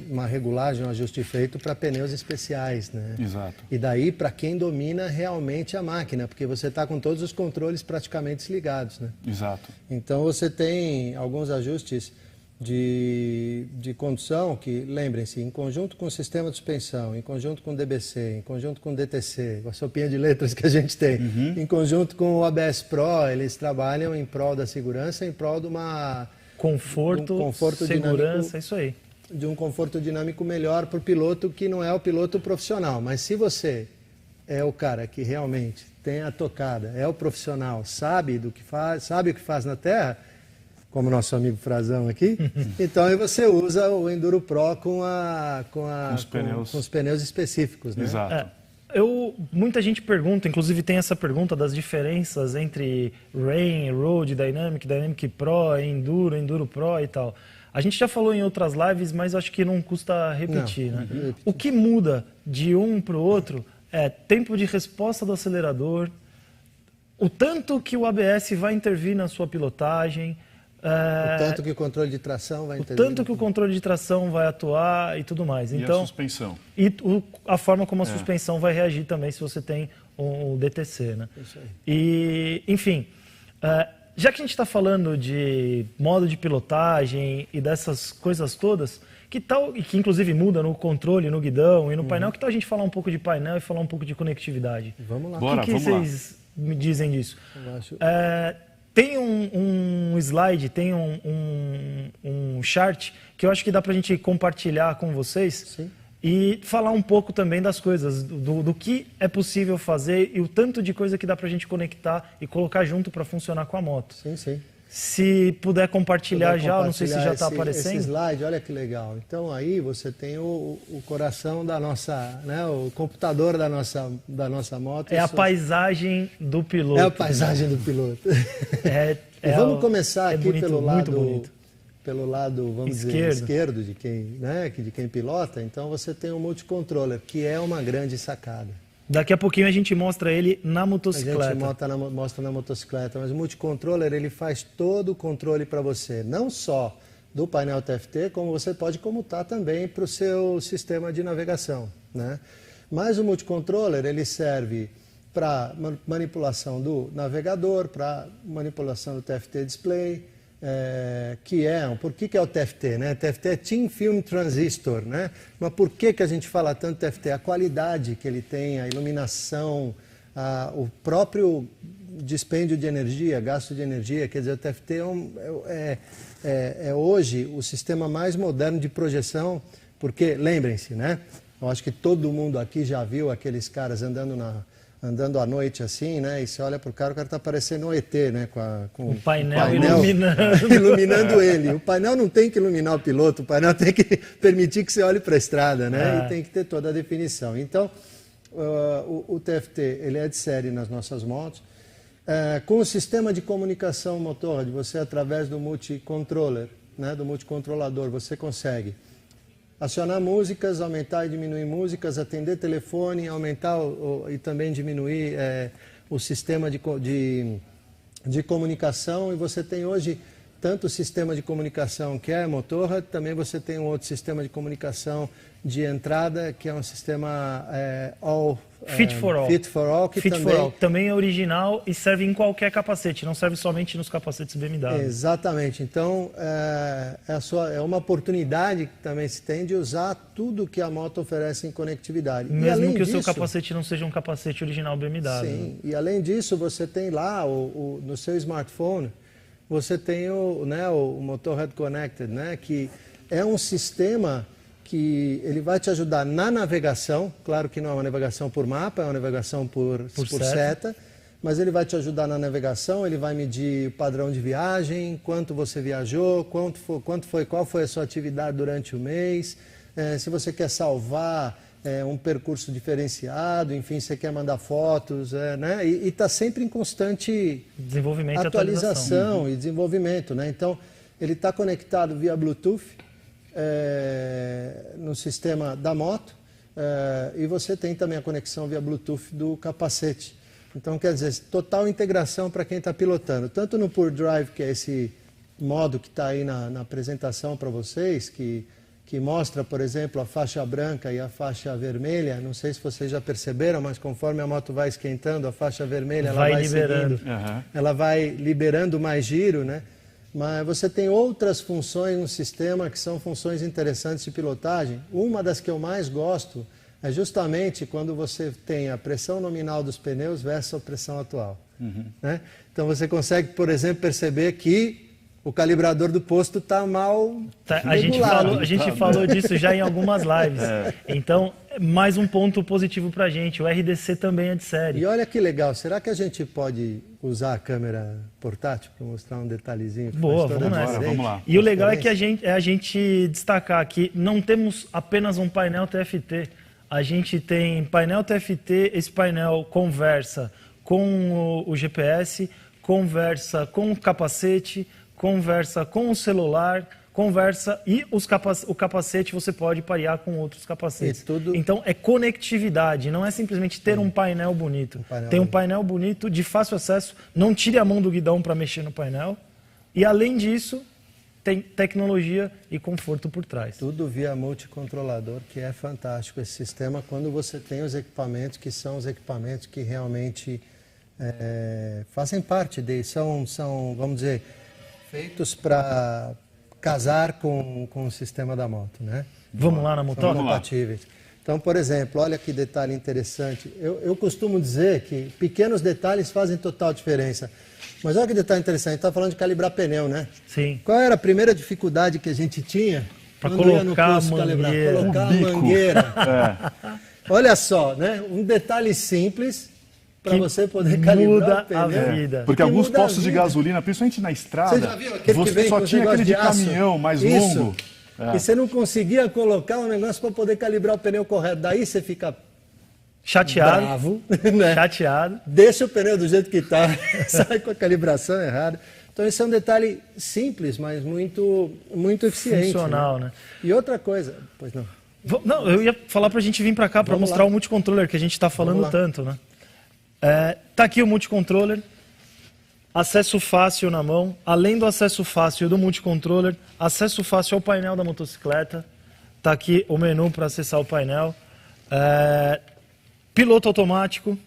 B: uma regulagem, um ajuste feito para pneus especiais, né?
A: Exato.
B: E daí para quem domina realmente a máquina, porque você está com todos os controles praticamente ligados, né?
A: Exato.
B: Então você tem alguns ajustes de condução que, lembrem-se, em conjunto com o sistema de suspensão, em conjunto com o DBC, em conjunto com o DTC, com a sopinha de letras que a gente tem, em conjunto com o ABS Pro, eles trabalham em prol da segurança, em prol de uma...
C: Conforto, segurança, dinâmico, isso aí.
B: De um conforto dinâmico melhor para o piloto que não é o piloto profissional. Mas se você é o cara que realmente tem a tocada, é o profissional, sabe do que faz, sabe o que faz na terra, como nosso amigo Frazão aqui, então aí você usa o Enduro Pro com os pneus específicos, né?
A: Exato.
C: Muita gente pergunta, inclusive tem essa pergunta das diferenças entre Rain, Road, Dynamic Pro, Enduro, Enduro Pro e tal. A gente já falou em outras lives, mas acho que não custa repetir, né? O que muda de um para o outro é tempo de resposta do acelerador, o tanto que o ABS vai intervir na sua pilotagem,
B: o tanto que o controle de tração vai intervir.
C: O tanto que o controle de tração vai atuar e tudo mais.
A: Então, a suspensão.
C: E a forma como a suspensão vai reagir também se você tem o DTC, né?
B: Isso aí.
C: E, enfim, já que a gente está falando de modo de pilotagem e dessas coisas todas, que tal, e que inclusive muda no controle, no guidão e no painel, que tal a gente falar um pouco de painel e falar um pouco de conectividade?
B: Vamos lá.
C: O que vocês me dizem disso?
B: Eu acho...
C: Tem um slide, tem um chart que eu acho que dá para a gente compartilhar com vocês.
B: Sim.
C: E falar um pouco também das coisas, do que é possível fazer e o tanto de coisa que dá para a gente conectar e colocar junto para funcionar com a moto.
B: Sim, sim.
C: Se puder compartilhar não sei se já está aparecendo.
B: Esse slide, olha que legal. Então aí você tem o coração da nossa, né, o computador da nossa moto.
C: É a paisagem do piloto.
B: É a paisagem do piloto. Vamos começar aqui pelo lado, vamos dizer, esquerdo de quem pilota. Então você tem o multicontroller, que é uma grande sacada.
C: Daqui a pouquinho a gente mostra ele na motocicleta.
B: A gente mostra na motocicleta, mas o multicontroller ele faz todo o controle para você, não só do painel TFT, como você pode comutar também para o seu sistema de navegação, né? Mas o multicontroller ele serve para manipulação do navegador, para manipulação do TFT Display, por que é o TFT, né? TFT é Thin Film Transistor, né? Mas por que a gente fala tanto TFT? A qualidade que ele tem, a iluminação, o próprio dispêndio de energia, gasto de energia. Quer dizer, o TFT é hoje o sistema mais moderno de projeção, porque, lembrem-se, né? Eu acho que todo mundo aqui já viu aqueles caras andando à noite assim, né? E você olha pro cara, o cara tá parecendo um ET, né? Com
C: o painel iluminando.
B: Iluminando ele. O painel não tem que iluminar o piloto, o painel tem que permitir que você olhe para a estrada, né? E tem que ter toda a definição. Então, o TFT, ele é de série nas nossas motos. Com o sistema de comunicação motor, de você através do multicontroller, né? Do multicontrolador, você consegue acionar músicas, aumentar e diminuir músicas, atender telefone, aumentar e também diminuir o sistema de comunicação. E você tem hoje tanto o sistema de comunicação que é motor, também você tem um outro sistema de comunicação de entrada, que é um sistema
C: Fit for All.
B: Fit for All, que
C: também é original e serve em qualquer capacete, não serve somente nos capacetes BMW.
B: Exatamente. Então, é uma oportunidade que também se tem de usar tudo que a moto oferece em conectividade.
C: Mesmo que o seu capacete não seja um capacete original BMW.
B: Sim,
C: né?
B: E além disso, você tem lá, no seu smartphone, você tem o Motorhead Connected, né, que é um sistema que ele vai te ajudar na navegação. Claro que não é uma navegação por mapa, é uma navegação por seta, mas ele vai te ajudar na navegação, ele vai medir o padrão de viagem, quanto você viajou, qual foi a sua atividade durante o mês, se você quer salvar um percurso diferenciado, enfim, você quer mandar fotos, né? E está sempre em constante
C: desenvolvimento
B: atualização e desenvolvimento, né? Então, ele está conectado via Bluetooth no sistema da moto, e você tem também a conexão via Bluetooth do capacete. Então, quer dizer, total integração para quem está pilotando. Tanto no Pure Drive, que é esse modo que está aí na apresentação para vocês, que mostra, por exemplo, a faixa branca e a faixa vermelha. Não sei se vocês já perceberam, mas conforme a moto vai esquentando, a faixa vermelha ela vai liberando. Ela vai liberando mais giro, né? Mas você tem outras funções no sistema que são funções interessantes de pilotagem. Uma das que eu mais gosto é justamente quando você tem a pressão nominal dos pneus versus a pressão atual. Né? Então você consegue, por exemplo, perceber que o calibrador do posto está mal regulado.
C: A gente falou disso já em algumas lives. Então, mais um ponto positivo para a gente. O RDC também é de série.
B: E olha que legal. Será que a gente pode usar a câmera portátil para mostrar um detalhezinho?
C: Boa, vamos lá. E o legal é que a gente destacar aqui, não temos apenas um painel TFT. A gente tem painel TFT, esse painel conversa com o GPS, conversa com o capacete, conversa com o celular, conversa e o capacete você pode parear com outros capacetes. Então é conectividade, não é simplesmente ter um painel bonito. Tem um painel bonito, de fácil acesso, não tire a mão do guidão para mexer no painel. E além disso, tem tecnologia e conforto por trás.
B: Tudo via multicontrolador, que é fantástico esse sistema, quando você tem os equipamentos que são os equipamentos que realmente fazem parte dele, são, vamos dizer, feitos para casar com o sistema da moto, né?
C: Vamos lá na moto?
B: Compatíveis. Então, por exemplo, olha que detalhe interessante. Eu costumo dizer que pequenos detalhes fazem total diferença. Mas olha que detalhe interessante, a gente está falando de calibrar pneu, né?
C: Sim.
B: Qual era a primeira dificuldade que a gente tinha?
C: Para colocar a mangueira.
B: Colocar a mangueira. Olha só, né? Um detalhe simples para você poder calibrar o pneu.
C: Muda a vida.
A: Porque alguns postos de gasolina, principalmente na estrada,
B: você já viu aquele que vem
A: só
B: com
A: tinha aquele de caminhão mais longo.
B: E você não conseguia colocar um negócio para poder calibrar o pneu correto. Daí você fica
C: chateado,
B: bravo, né?
C: Chateado.
B: Deixa o pneu do jeito que está, sai com a calibração errada. Então esse é um detalhe simples, mas muito eficiente.
C: Funcional, né?
B: E outra coisa, pois não.
C: Não, eu ia falar para a gente vir para cá para mostrar o multicontroller que a gente está falando tanto, né? Tá aqui o multicontroller, acesso fácil na mão, além do acesso fácil do multicontroller, acesso fácil ao painel da motocicleta. Tá aqui o menu para acessar o painel. Piloto automático.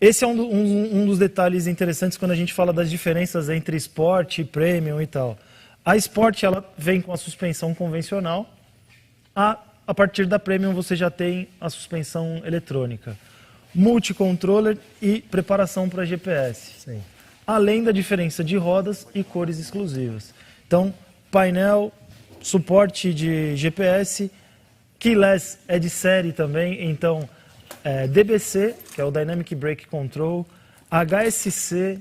C: Esse é um dos detalhes interessantes quando a gente fala das diferenças entre Sport e Premium e tal. A Sport ela vem com a suspensão convencional. A partir da Premium você já tem a suspensão eletrônica. multicontroller e preparação para GPS.
B: Sim.
C: Além da diferença de rodas e cores exclusivas. Então, painel, suporte de GPS, keyless é de série também, então DBC, que é o Dynamic Brake Control, HSC,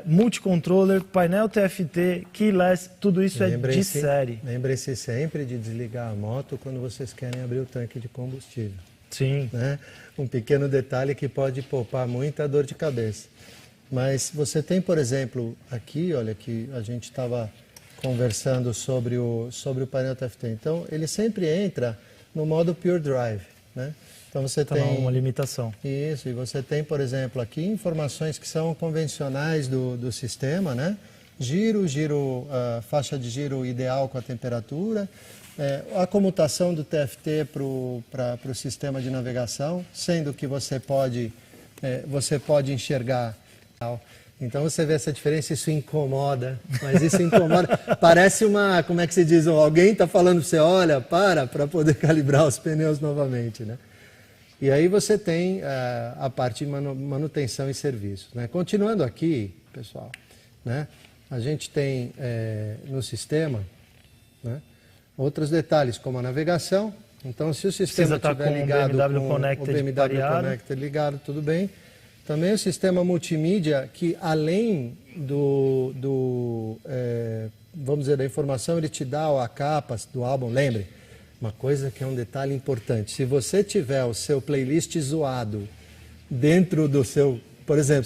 C: multicontroller, painel TFT, keyless, tudo isso é de série.
B: Lembre-se sempre de desligar a moto quando vocês querem abrir o tanque de combustível.
C: Sim.
B: Né? Um pequeno detalhe que pode poupar muita dor de cabeça. Mas você tem, por exemplo, aqui, olha, que a gente estava conversando sobre o painel TFT. Então, ele sempre entra no modo Pure Drive, né? Então, você tem
C: uma limitação.
B: Isso, e você tem, por exemplo, aqui informações que são convencionais do sistema, né? Faixa de giro ideal com a temperatura, a comutação do TFT para o sistema de navegação, sendo que você pode enxergar. Então você vê essa diferença, isso incomoda, mas isso incomoda. Parece como é que se diz, alguém está falando para você, olha, para poder calibrar os pneus novamente, né? E aí você tem a parte de manutenção e serviços, né? Continuando aqui, pessoal, né? A gente tem no sistema, né, outros detalhes, como a navegação. Então, se o sistema estiver ligado com o BMW Connected ligado, tudo bem. Também o sistema multimídia, que além vamos dizer, da informação, ele te dá a capa do álbum. Lembre, uma coisa que é um detalhe importante. Se você tiver o seu playlist zoado dentro do seu... Por exemplo,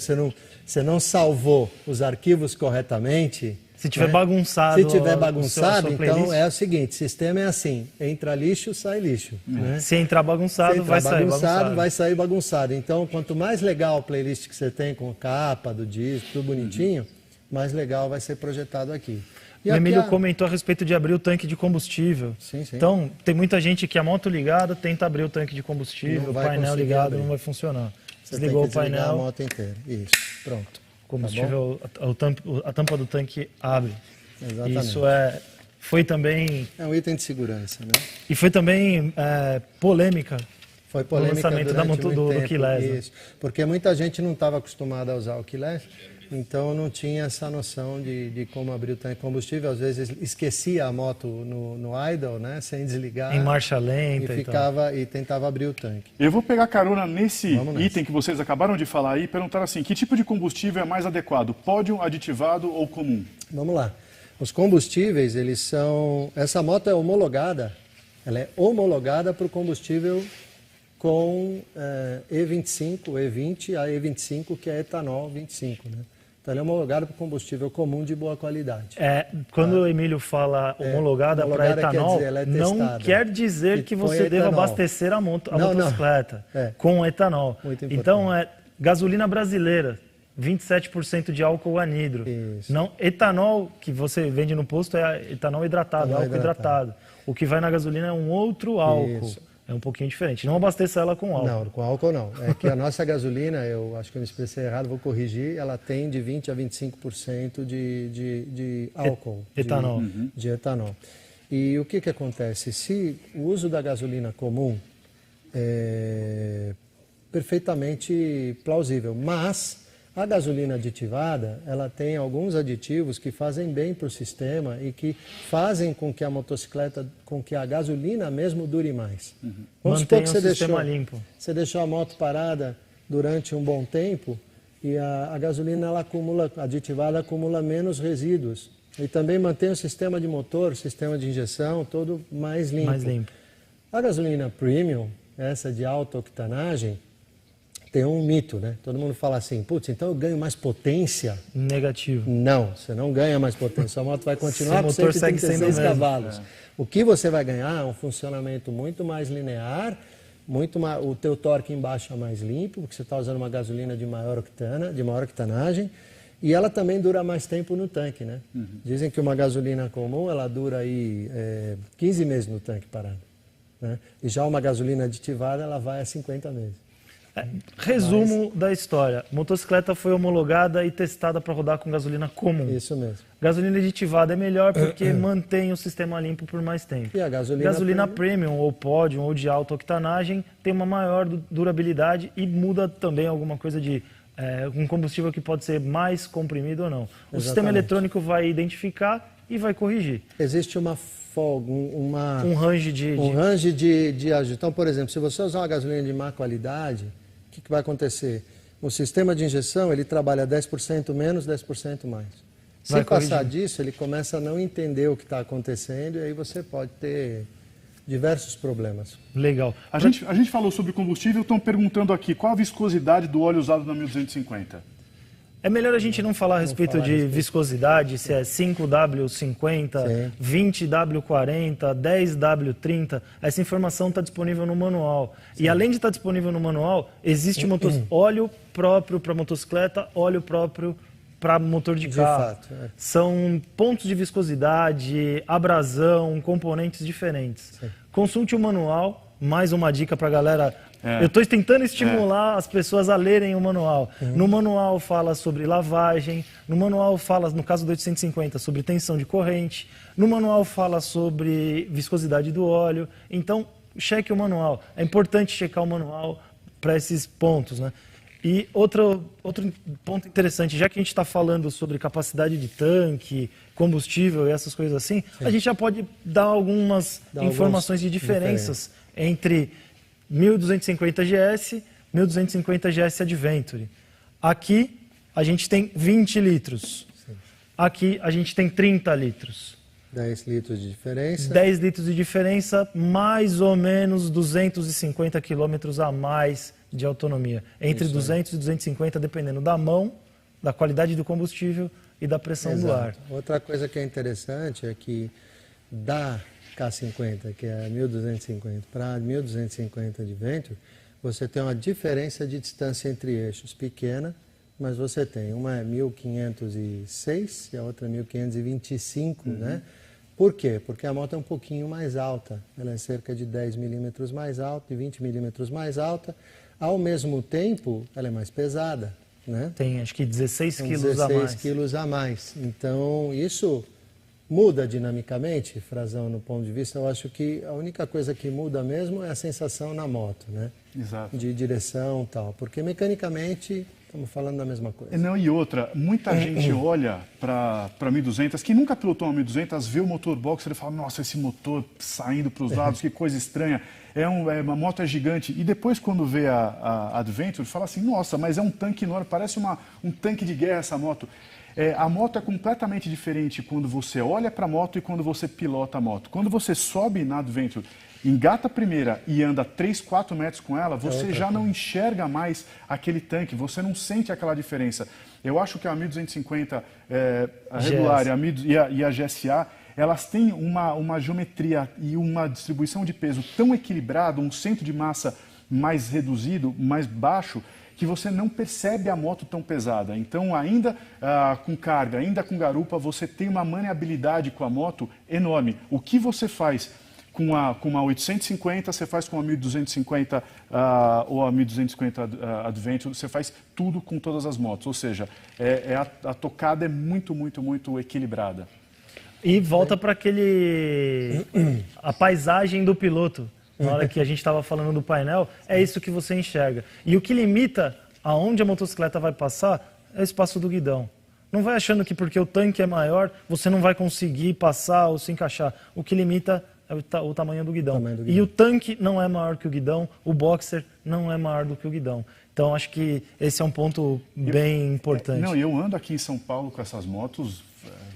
B: você não salvou os arquivos corretamente...
C: Se tiver bagunçado...
B: Se tiver bagunçado, então é o seguinte, o sistema é assim, entra lixo, sai lixo. Né?
C: Se entrar bagunçado, vai sair bagunçado.
B: Vai sair bagunçado. Então, quanto mais legal o playlist que você tem, com capa do disco, tudo bonitinho, mais legal vai ser projetado aqui.
C: E o Emílio comentou a respeito de abrir o tanque de combustível.
B: Sim, sim.
C: Então, tem muita gente que a moto ligada tenta abrir o tanque de combustível, o painel ligado não vai funcionar.
B: Você
C: Desligou
B: tem que
C: o painel,
B: a moto inteira. Isso, pronto.
C: Combustível, a tampa do tanque abre.
B: Exatamente.
C: Isso foi também...
B: É um item de segurança, né?
C: E foi também polêmica.
B: Foi polêmica
C: no lançamento do keyless.
B: Isso, porque muita gente não estava acostumada a usar o keyless, então não tinha essa noção de como abrir o tanque de combustível. Às vezes esquecia a moto no idle, né, sem desligar.
C: Em marcha lenta
B: e tentava abrir o tanque.
A: Eu vou pegar carona nesse item que vocês acabaram de falar aí e perguntar assim, que tipo de combustível é mais adequado? Pódio, aditivado ou comum?
B: Vamos lá. Os combustíveis, eles são... Essa moto é homologada. Ela é homologada para o combustível com E25, E20, a E25, que é etanol 25, né? Então, ela é homologada para combustível comum de boa qualidade.
C: Quando o Emílio fala homologada para etanol, não quer dizer que você deva abastecer a motocicleta com etanol. Então, gasolina brasileira, 27% de álcool anidro.
B: Isso.
C: Não, etanol que você vende no posto é etanol hidratado, álcool hidratado. O que vai na gasolina é um outro álcool. Isso. É um pouquinho diferente. Não abasteça ela com álcool.
B: Não, com álcool não. É que a nossa gasolina, eu acho que eu me expressei errado, vou corrigir, ela tem de 20% a 25% de álcool.
C: Etanol.
B: De etanol. E o que acontece? Se o uso da gasolina comum é perfeitamente plausível, mas a gasolina aditivada, ela tem alguns aditivos que fazem bem para o sistema e que fazem com que a motocicleta, com que a gasolina mesmo dure mais.
C: Vamos supor que limpo.
B: Você deixou a moto parada durante um bom tempo e a gasolina aditivada acumula menos resíduos. E também mantém o sistema de motor, o sistema de injeção, todo mais limpo. A gasolina premium, essa de alta octanagem, tem um mito, né? Todo mundo fala assim, putz, então eu ganho mais potência?
C: Negativo.
B: Não, você não ganha mais potência. Sua moto vai continuar com
C: motor
B: 136 cavalos. O que você vai ganhar é um funcionamento muito mais linear, o teu torque embaixo é mais limpo, porque você está usando uma gasolina de maior octanagem, e ela também dura mais tempo no tanque, né? Dizem que uma gasolina comum, ela dura aí 15 meses no tanque parado, né? E já uma gasolina aditivada, ela vai a 50 meses.
C: Resumo da história. Motocicleta foi homologada e testada para rodar com gasolina comum.
B: Isso mesmo.
C: Gasolina aditivada é melhor porque mantém o sistema limpo por mais tempo.
B: E a gasolina
C: premium ou Podium ou de alta octanagem tem uma maior durabilidade e muda também alguma coisa de um combustível que pode ser mais comprimido ou não. O sistema eletrônico vai identificar e vai corrigir.
B: Existe uma folga,
C: um range de
B: ajuste. Então, por exemplo, se você usar uma gasolina de má qualidade, o que vai acontecer? O sistema de injeção, ele trabalha 10% menos, 10% mais. Se passar disso, ele começa a não entender o que está acontecendo e aí você pode ter diversos problemas.
C: Legal.
A: A gente falou sobre combustível, estão perguntando aqui, qual a viscosidade do óleo usado na 1250?
C: É melhor a gente não falar a respeito de viscosidade, se é 5W50, 20W40, 10W30. Essa informação está disponível no manual. Sim. E além de estar disponível no manual, existe óleo próprio para motocicleta, óleo próprio para motor de carro.
B: Fato,
C: São pontos de viscosidade, abrasão, componentes diferentes. Sim. Consulte o manual, mais uma dica para a galera. Eu estou tentando estimular as pessoas a lerem o manual. No manual fala sobre lavagem, no manual fala, no caso do 850, sobre tensão de corrente, no manual fala sobre viscosidade do óleo. Então, cheque o manual. É importante checar o manual para esses pontos, né? E outro ponto interessante, já que a gente está falando sobre capacidade de tanque, combustível e essas coisas assim, a gente já pode dar algumas informações de diferenças entre 1250 GS, 1250 GS Adventure. Aqui a gente tem 20 litros. Sim. Aqui a gente tem 30 litros.
B: 10 litros de diferença.
C: 10 litros de diferença, mais ou menos 250 quilômetros a mais de autonomia. Entre 200 e 250, dependendo da mão, da qualidade do combustível e da pressão do ar.
B: Outra coisa que é interessante é que da K50, que é 1250, para 1250 Adventure, você tem uma diferença de distância entre eixos pequena, mas você tem uma é 1506 e a outra é 1525, né? Por quê? Porque a moto é um pouquinho mais alta, ela é cerca de 10 milímetros mais alta e 20 milímetros mais alta, ao mesmo tempo ela é mais pesada, né?
C: Tem acho que 16 quilos a mais.
B: 16 quilos a mais, então isso muda dinamicamente, Frazão, no ponto de vista. Eu acho que a única coisa que muda mesmo é a sensação na moto, né?
A: Exato.
B: De direção e tal, porque mecanicamente estamos falando da mesma coisa.
A: Não, e outra, muita gente olha para 1200, que nunca pilotou uma 1200, vê o motor boxer e fala, nossa, esse motor saindo para os lados, que coisa estranha, uma moto é gigante. E depois, quando vê a Adventure, fala assim, nossa, mas é um tanque enorme, parece um tanque de guerra essa moto. A moto é completamente diferente quando você olha para a moto e quando você pilota a moto. Quando você sobe na Adventure, engata a primeira e anda 3, 4 metros com ela, você já não enxerga mais aquele tanque, você não sente aquela diferença. Eu acho que a 1250 a regular e a GSA, elas têm uma geometria e uma distribuição de peso tão equilibrada, um centro de massa mais reduzido, mais baixo, que você não percebe a moto tão pesada. Então, ainda com carga, ainda com garupa, você tem uma maneabilidade com a moto enorme. O que você faz com a 850, você faz com a 1250 ou a 1250 Adventure, você faz tudo com todas as motos. Ou seja, a tocada é muito, muito, muito equilibrada.
C: E volta para a paisagem do piloto. Na hora que a gente estava falando do painel, é isso que você enxerga. E o que limita aonde a motocicleta vai passar é o espaço do guidão. Não vai achando que porque o tanque é maior, você não vai conseguir passar ou se encaixar. O que limita é o tamanho do guidão. E o tanque não é maior que o guidão, o boxer não é maior do que o guidão. Então, acho que esse é um ponto bem importante.
A: Não, eu ando aqui em São Paulo com essas motos,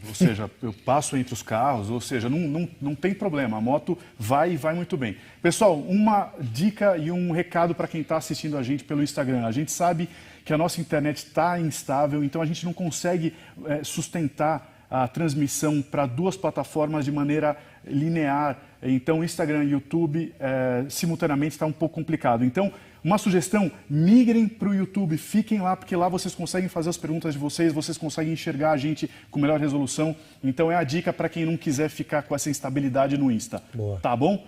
A: ou seja, eu passo entre os carros, ou seja, não tem problema, a moto vai e vai muito bem. Pessoal, uma dica e um recado para quem está assistindo a gente pelo Instagram. A gente sabe que a nossa internet está instável, então a gente não consegue sustentar a transmissão para duas plataformas de maneira linear. Então, Instagram e YouTube simultaneamente está um pouco complicado. Então, uma sugestão, migrem para o YouTube, fiquem lá, porque lá vocês conseguem fazer as perguntas de vocês, vocês conseguem enxergar a gente com melhor resolução. Então, é a dica para quem não quiser ficar com essa instabilidade no Insta.
B: Boa.
A: Tá bom?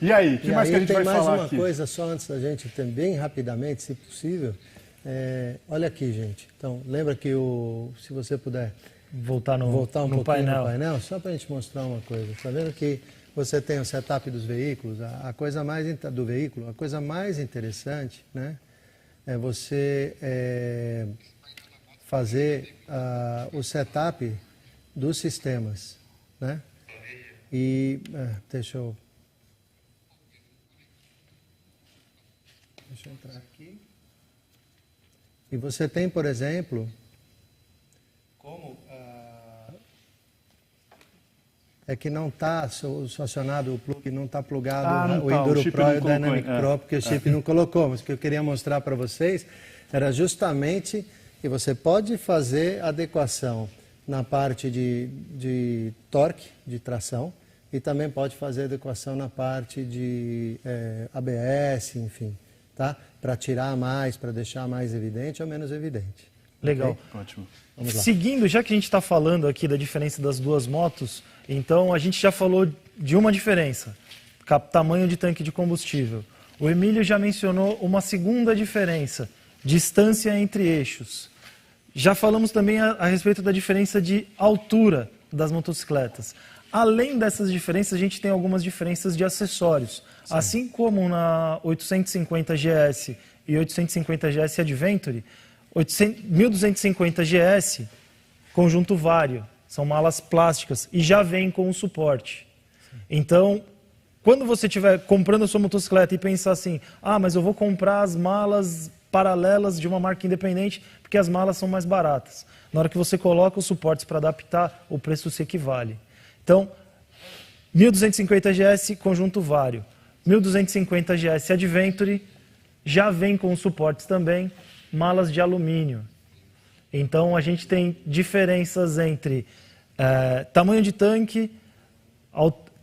A: E aí, o que mais que a gente vai falar aqui?
B: Tem mais uma coisa só antes da gente, bem rapidamente, se possível. Olha aqui, gente. Então, lembra que se você puder
C: voltar um pouquinho no
B: painel, só para a gente mostrar uma coisa. Está vendo que você tem o setup dos veículos, a coisa mais interessante, né, é você fazer o setup dos sistemas, né? E deixa eu entrar aqui. E você tem, por exemplo, como é que não está acionado o plug, não está plugado o Enduro Pro e o Dynamic Pro, porque o chip não colocou. Mas o que eu queria mostrar para vocês era justamente que você pode fazer adequação na parte de torque, de tração, e também pode fazer adequação na parte de ABS, enfim, tá? Para tirar mais, para deixar mais evidente ou menos evidente.
C: Legal.
A: Okay? Ótimo.
B: Vamos lá.
C: Seguindo, já que a gente está falando aqui da diferença das duas motos, então a gente já falou de uma diferença, tamanho de tanque de combustível. O Emílio já mencionou uma segunda diferença, distância entre eixos. Já falamos também a respeito da diferença de altura das motocicletas. Além dessas diferenças, a gente tem algumas diferenças de acessórios. Sim. Assim como na 850 GS e 850 GS Adventure, 1250 GS, conjunto vário, são malas plásticas e já vem com o suporte. Sim. Então, quando você estiver comprando a sua motocicleta e pensar assim, mas eu vou comprar as malas paralelas de uma marca independente, porque as malas são mais baratas. Na hora que você coloca os suportes para adaptar, o preço se equivale. Então, 1250 GS conjunto vário, 1250 GS Adventure já vem com suportes também, malas de alumínio. Então, a gente tem diferenças entre tamanho de tanque,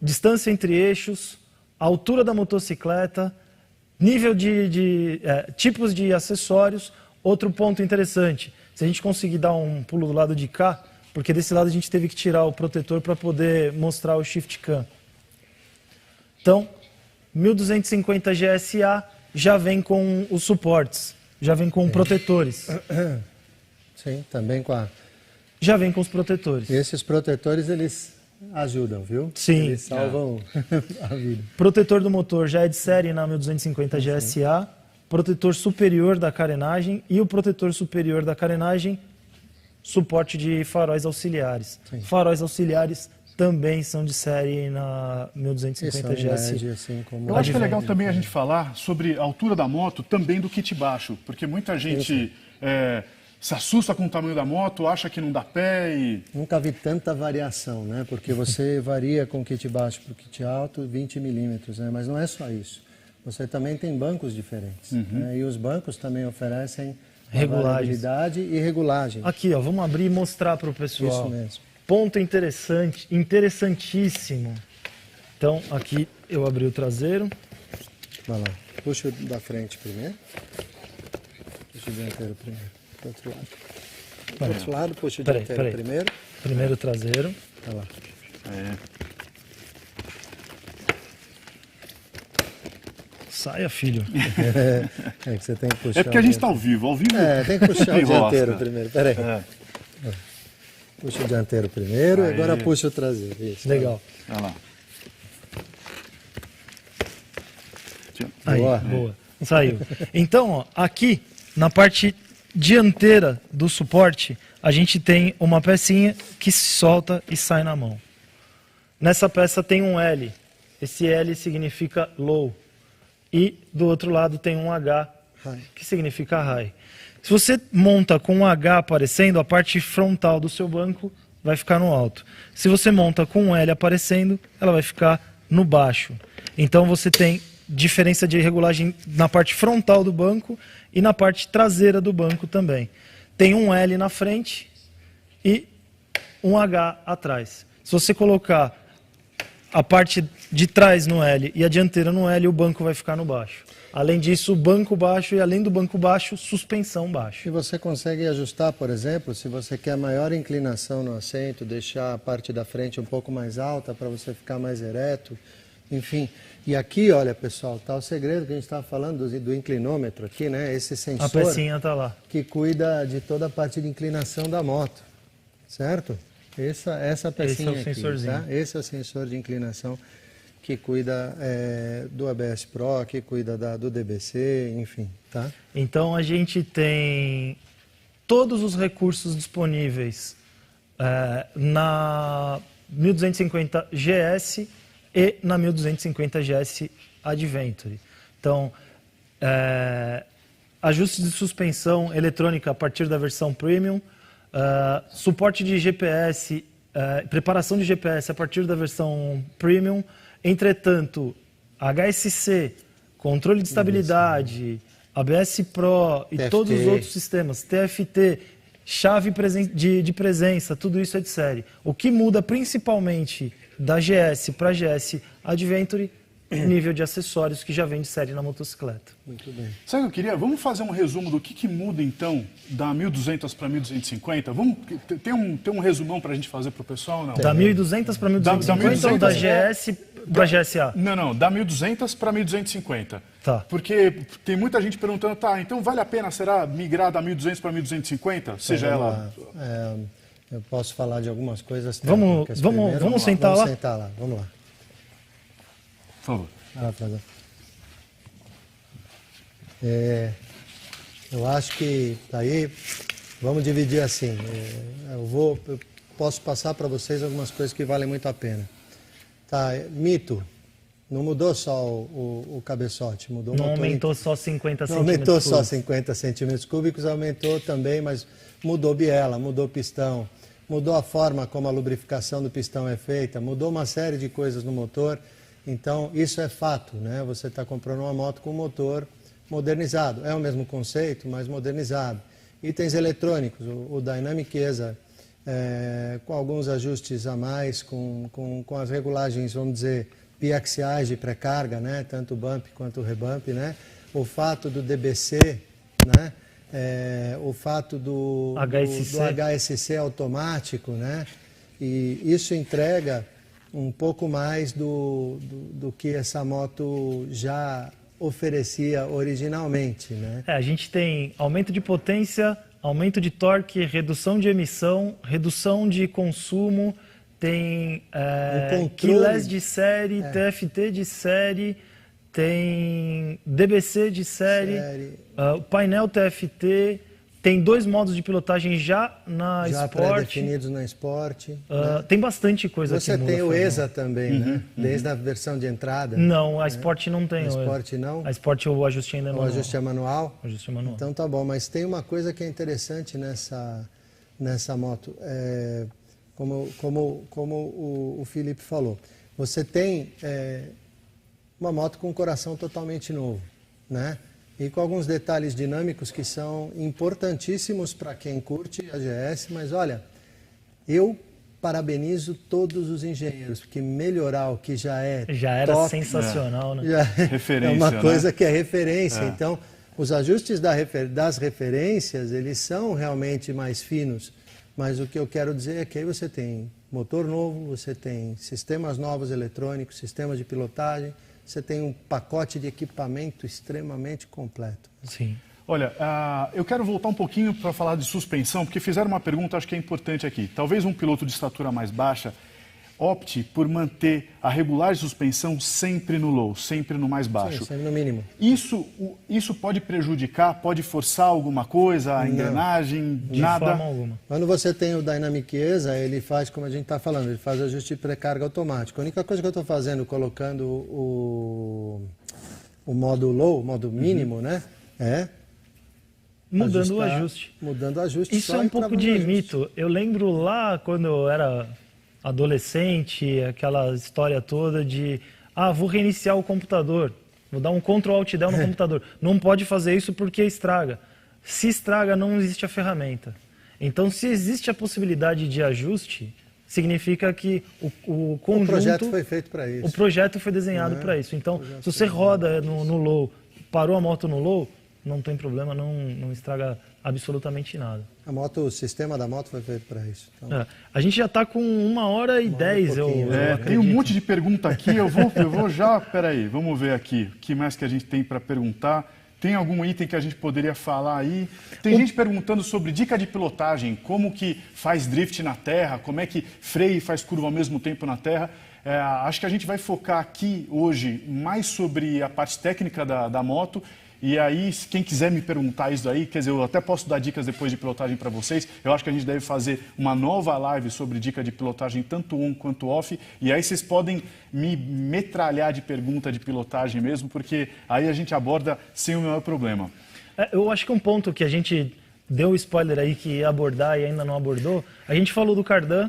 C: distância entre eixos, altura da motocicleta, nível de tipos de acessórios. Outro ponto interessante, se a gente conseguir dar um pulo do lado de cá, porque desse lado a gente teve que tirar o protetor para poder mostrar o shift cam. Então, 1250 GSA já vem com os suportes, já vem com protetores.
B: Sim, também
C: já vem com os protetores.
B: E esses protetores, eles ajudam, viu?
C: Sim.
B: Eles salvam a vida.
C: Protetor do motor já é de série na 1250 GSA, protetor superior da carenagem e o protetor superior da carenagem, suporte de faróis auxiliares. Sim. Faróis auxiliares também são de série na 1250 GSA.
B: Assim como
A: eu acho que é legal também a gente falar sobre a altura da moto também do kit baixo, porque muita gente se assusta com o tamanho da moto, acha que não dá pé e...
B: Nunca vi tanta variação, né? Porque você varia com o kit baixo para o kit alto 20 milímetros, né? Mas não é só isso. Você também tem bancos diferentes, né? E os bancos também oferecem variabilidade e regulagem.
C: Aqui, ó, vamos abrir e mostrar para o pessoal.
B: Isso mesmo.
C: Ponto interessante, interessantíssimo. Então, aqui eu abri o traseiro.
B: Vai lá, puxa o da frente primeiro. Puxa o dianteiro primeiro. Do outro lado. Do outro lado, puxa o dianteiro primeiro.
C: Primeiro o traseiro.
B: Vai lá.
C: Saia, filho.
B: É que você tem que puxar.
A: É porque a gente está ao vivo. Ao vivo
B: tem que puxar o dianteiro primeiro. Peraí. Puxa o dianteiro primeiro e agora puxa o traseiro. Isso.
C: Legal.
A: Olha lá.
C: Aí, boa. Saiu. Então, ó, aqui na parte dianteira do suporte, a gente tem uma pecinha que se solta e sai na mão. Nessa peça tem um L. Esse L significa low. E do outro lado tem um H, que significa high. Se você monta com um H aparecendo, a parte frontal do seu banco vai ficar no alto. Se você monta com um L aparecendo, ela vai ficar no baixo. Então você tem diferença de regulagem na parte frontal do banco e na parte traseira do banco também. Tem um L na frente e um H atrás. Se você colocar a parte de trás no L e a dianteira no L, o banco vai ficar no baixo. Além disso, banco baixo e além do banco baixo, suspensão baixa.
B: E você consegue ajustar, por exemplo, se você quer maior inclinação no assento, deixar a parte da frente um pouco mais alta para você ficar mais ereto enfim. E aqui, olha, pessoal, está o segredo que a gente estava falando do inclinômetro aqui, né? Esse sensor
C: A pecinha está lá.
B: que cuida de toda a parte de inclinação da moto, certo? Essa pecinha
C: Esse é o sensorzinho.
B: aqui, tá? Esse é o sensor de inclinação que cuida do ABS Pro, que cuida do DBC, enfim, tá?
C: Então a gente tem todos os recursos disponíveis na 1250 GS e na 1250 GS Adventure. Então, ajustes de suspensão eletrônica a partir da versão Premium, suporte de GPS, preparação de GPS a partir da versão Premium. Entretanto, HSC, controle de estabilidade, ABS Pro e
B: TFT.
C: todos os outros sistemas, TFT, chave de presença, tudo isso é de série. O que muda principalmente da GS para GS Adventure, nível de acessórios que já vem de série na motocicleta.
B: Muito bem.
A: Sabe o que eu queria? Vamos fazer um resumo do que muda, então, da 1200 para 1250? Tem um resumão para a gente fazer para o pessoal, não?
C: Da 1200 para 1250 ou da GS para GSA?
A: Não, da 1200 para 1250.
C: Tá.
A: Porque tem muita gente perguntando, tá, então vale a pena, será, migrar da 1200 para 1250? Seja ela...
B: Eu posso falar de algumas coisas
C: Vamos
B: técnicas
C: sentar lá?
B: Vamos sentar lá, vamos lá.
A: Por favor.
B: Vai lá, Frazão. Eu acho que aí vamos dividir assim. Eu posso passar para vocês algumas coisas que valem muito a pena. Tá, mito. Não mudou só o cabeçote, mudou o motor.
C: Não aumentou só 50
B: Não
C: centímetros
B: aumentou só
C: cúbicos.
B: 50 centímetros cúbicos, aumentou também, mas mudou biela, mudou pistão, mudou a forma como a lubrificação do pistão é feita, mudou uma série de coisas no motor. Então, isso é fato, né? Você está comprando uma moto com motor modernizado. É o mesmo conceito, mas modernizado. Itens eletrônicos, o Dynamic ESA, com alguns ajustes a mais, com as regulagens, vamos dizer, biaxiais de pré-carga, né? Tanto o bump quanto o rebump, né? O fato do DBC, né? O fato do HSC automático, né? E isso entrega um pouco mais do que essa moto já oferecia originalmente, né?
C: A gente tem aumento de potência, aumento de torque, redução de emissão, redução de consumo, tem keyless de série, TFT de série, tem DBC de série. Painel TFT, tem 2 modos de pilotagem já na
B: já
C: Sport.
B: pré-definidos na Sport. Né?
C: Tem bastante coisa
B: Você
C: que muda.
B: Você tem o ESA também, né? Desde a versão de entrada.
C: Não, a Sport não tem.
B: A Sport não?
C: A Sport o ajuste ainda é manual.
B: O ajuste é manual?
C: O ajuste é manual.
B: Então tá bom, mas tem uma coisa que é interessante nessa moto. Como o Felipe falou. Você tem uma moto com um coração totalmente novo, né? E com alguns detalhes dinâmicos que são importantíssimos para quem curte a GS, mas olha, eu parabenizo todos os engenheiros, porque melhorar o que já
C: era
B: top,
C: sensacional, né?
A: Referência,
B: é uma coisa,
A: né?
B: Que é referência. Então, os ajustes das referências, eles são realmente mais finos, mas o que eu quero dizer é que aí você tem motor novo, você tem sistemas novos eletrônicos, sistemas de pilotagem, você tem um pacote de equipamento extremamente completo.
C: Sim.
A: Olha, eu quero voltar um pouquinho para falar de suspensão, porque fizeram uma pergunta, acho que é importante aqui. Talvez um piloto de estatura mais baixa opte por manter a regulagem de suspensão sempre no low, sempre no mais baixo.
B: Sim, sempre no mínimo.
A: Isso pode prejudicar, pode forçar alguma coisa, a engrenagem, nada?
C: De forma alguma.
B: Quando você tem o Dynamic ESA, ele faz, como a gente está falando, ele faz ajuste de pré-carga automático. A única coisa que eu estou fazendo, colocando o modo low, o modo mínimo, né?
C: Mudando o ajuste.
B: Mudando o ajuste.
C: Isso é um pouco de mito. Eu lembro lá quando eu era adolescente, aquela história toda de vou reiniciar o computador, vou dar um Ctrl Alt Del no computador. Não pode fazer isso porque estraga. Se estraga, não existe a ferramenta. Então, se existe a possibilidade de ajuste, significa que o conjunto...
B: O projeto foi feito para isso.
C: O projeto foi desenhado para isso. Então, se você roda no low, parou a moto no low, não tem problema, não estraga absolutamente nada.
B: O sistema da moto foi feito para isso. Então...
C: A gente já está com 1h10.
A: Tem um monte de pergunta aqui, eu vou já... Peraí, vamos ver aqui. O que mais que a gente tem para perguntar? Tem algum item que a gente poderia falar aí? Tem gente perguntando sobre dica de pilotagem, como que faz drift na terra, como é que freia e faz curva ao mesmo tempo na terra. Acho que a gente vai focar aqui hoje mais sobre a parte técnica da moto. E aí, quem quiser me perguntar isso aí, quer dizer, eu até posso dar dicas depois de pilotagem para vocês. Eu acho que a gente deve fazer uma nova live sobre dica de pilotagem, tanto on quanto off. E aí vocês podem me metralhar de pergunta de pilotagem mesmo, porque aí a gente aborda sem o menor problema.
C: Eu acho que um ponto que a gente deu spoiler aí que ia abordar e ainda não abordou, a gente falou do Cardan,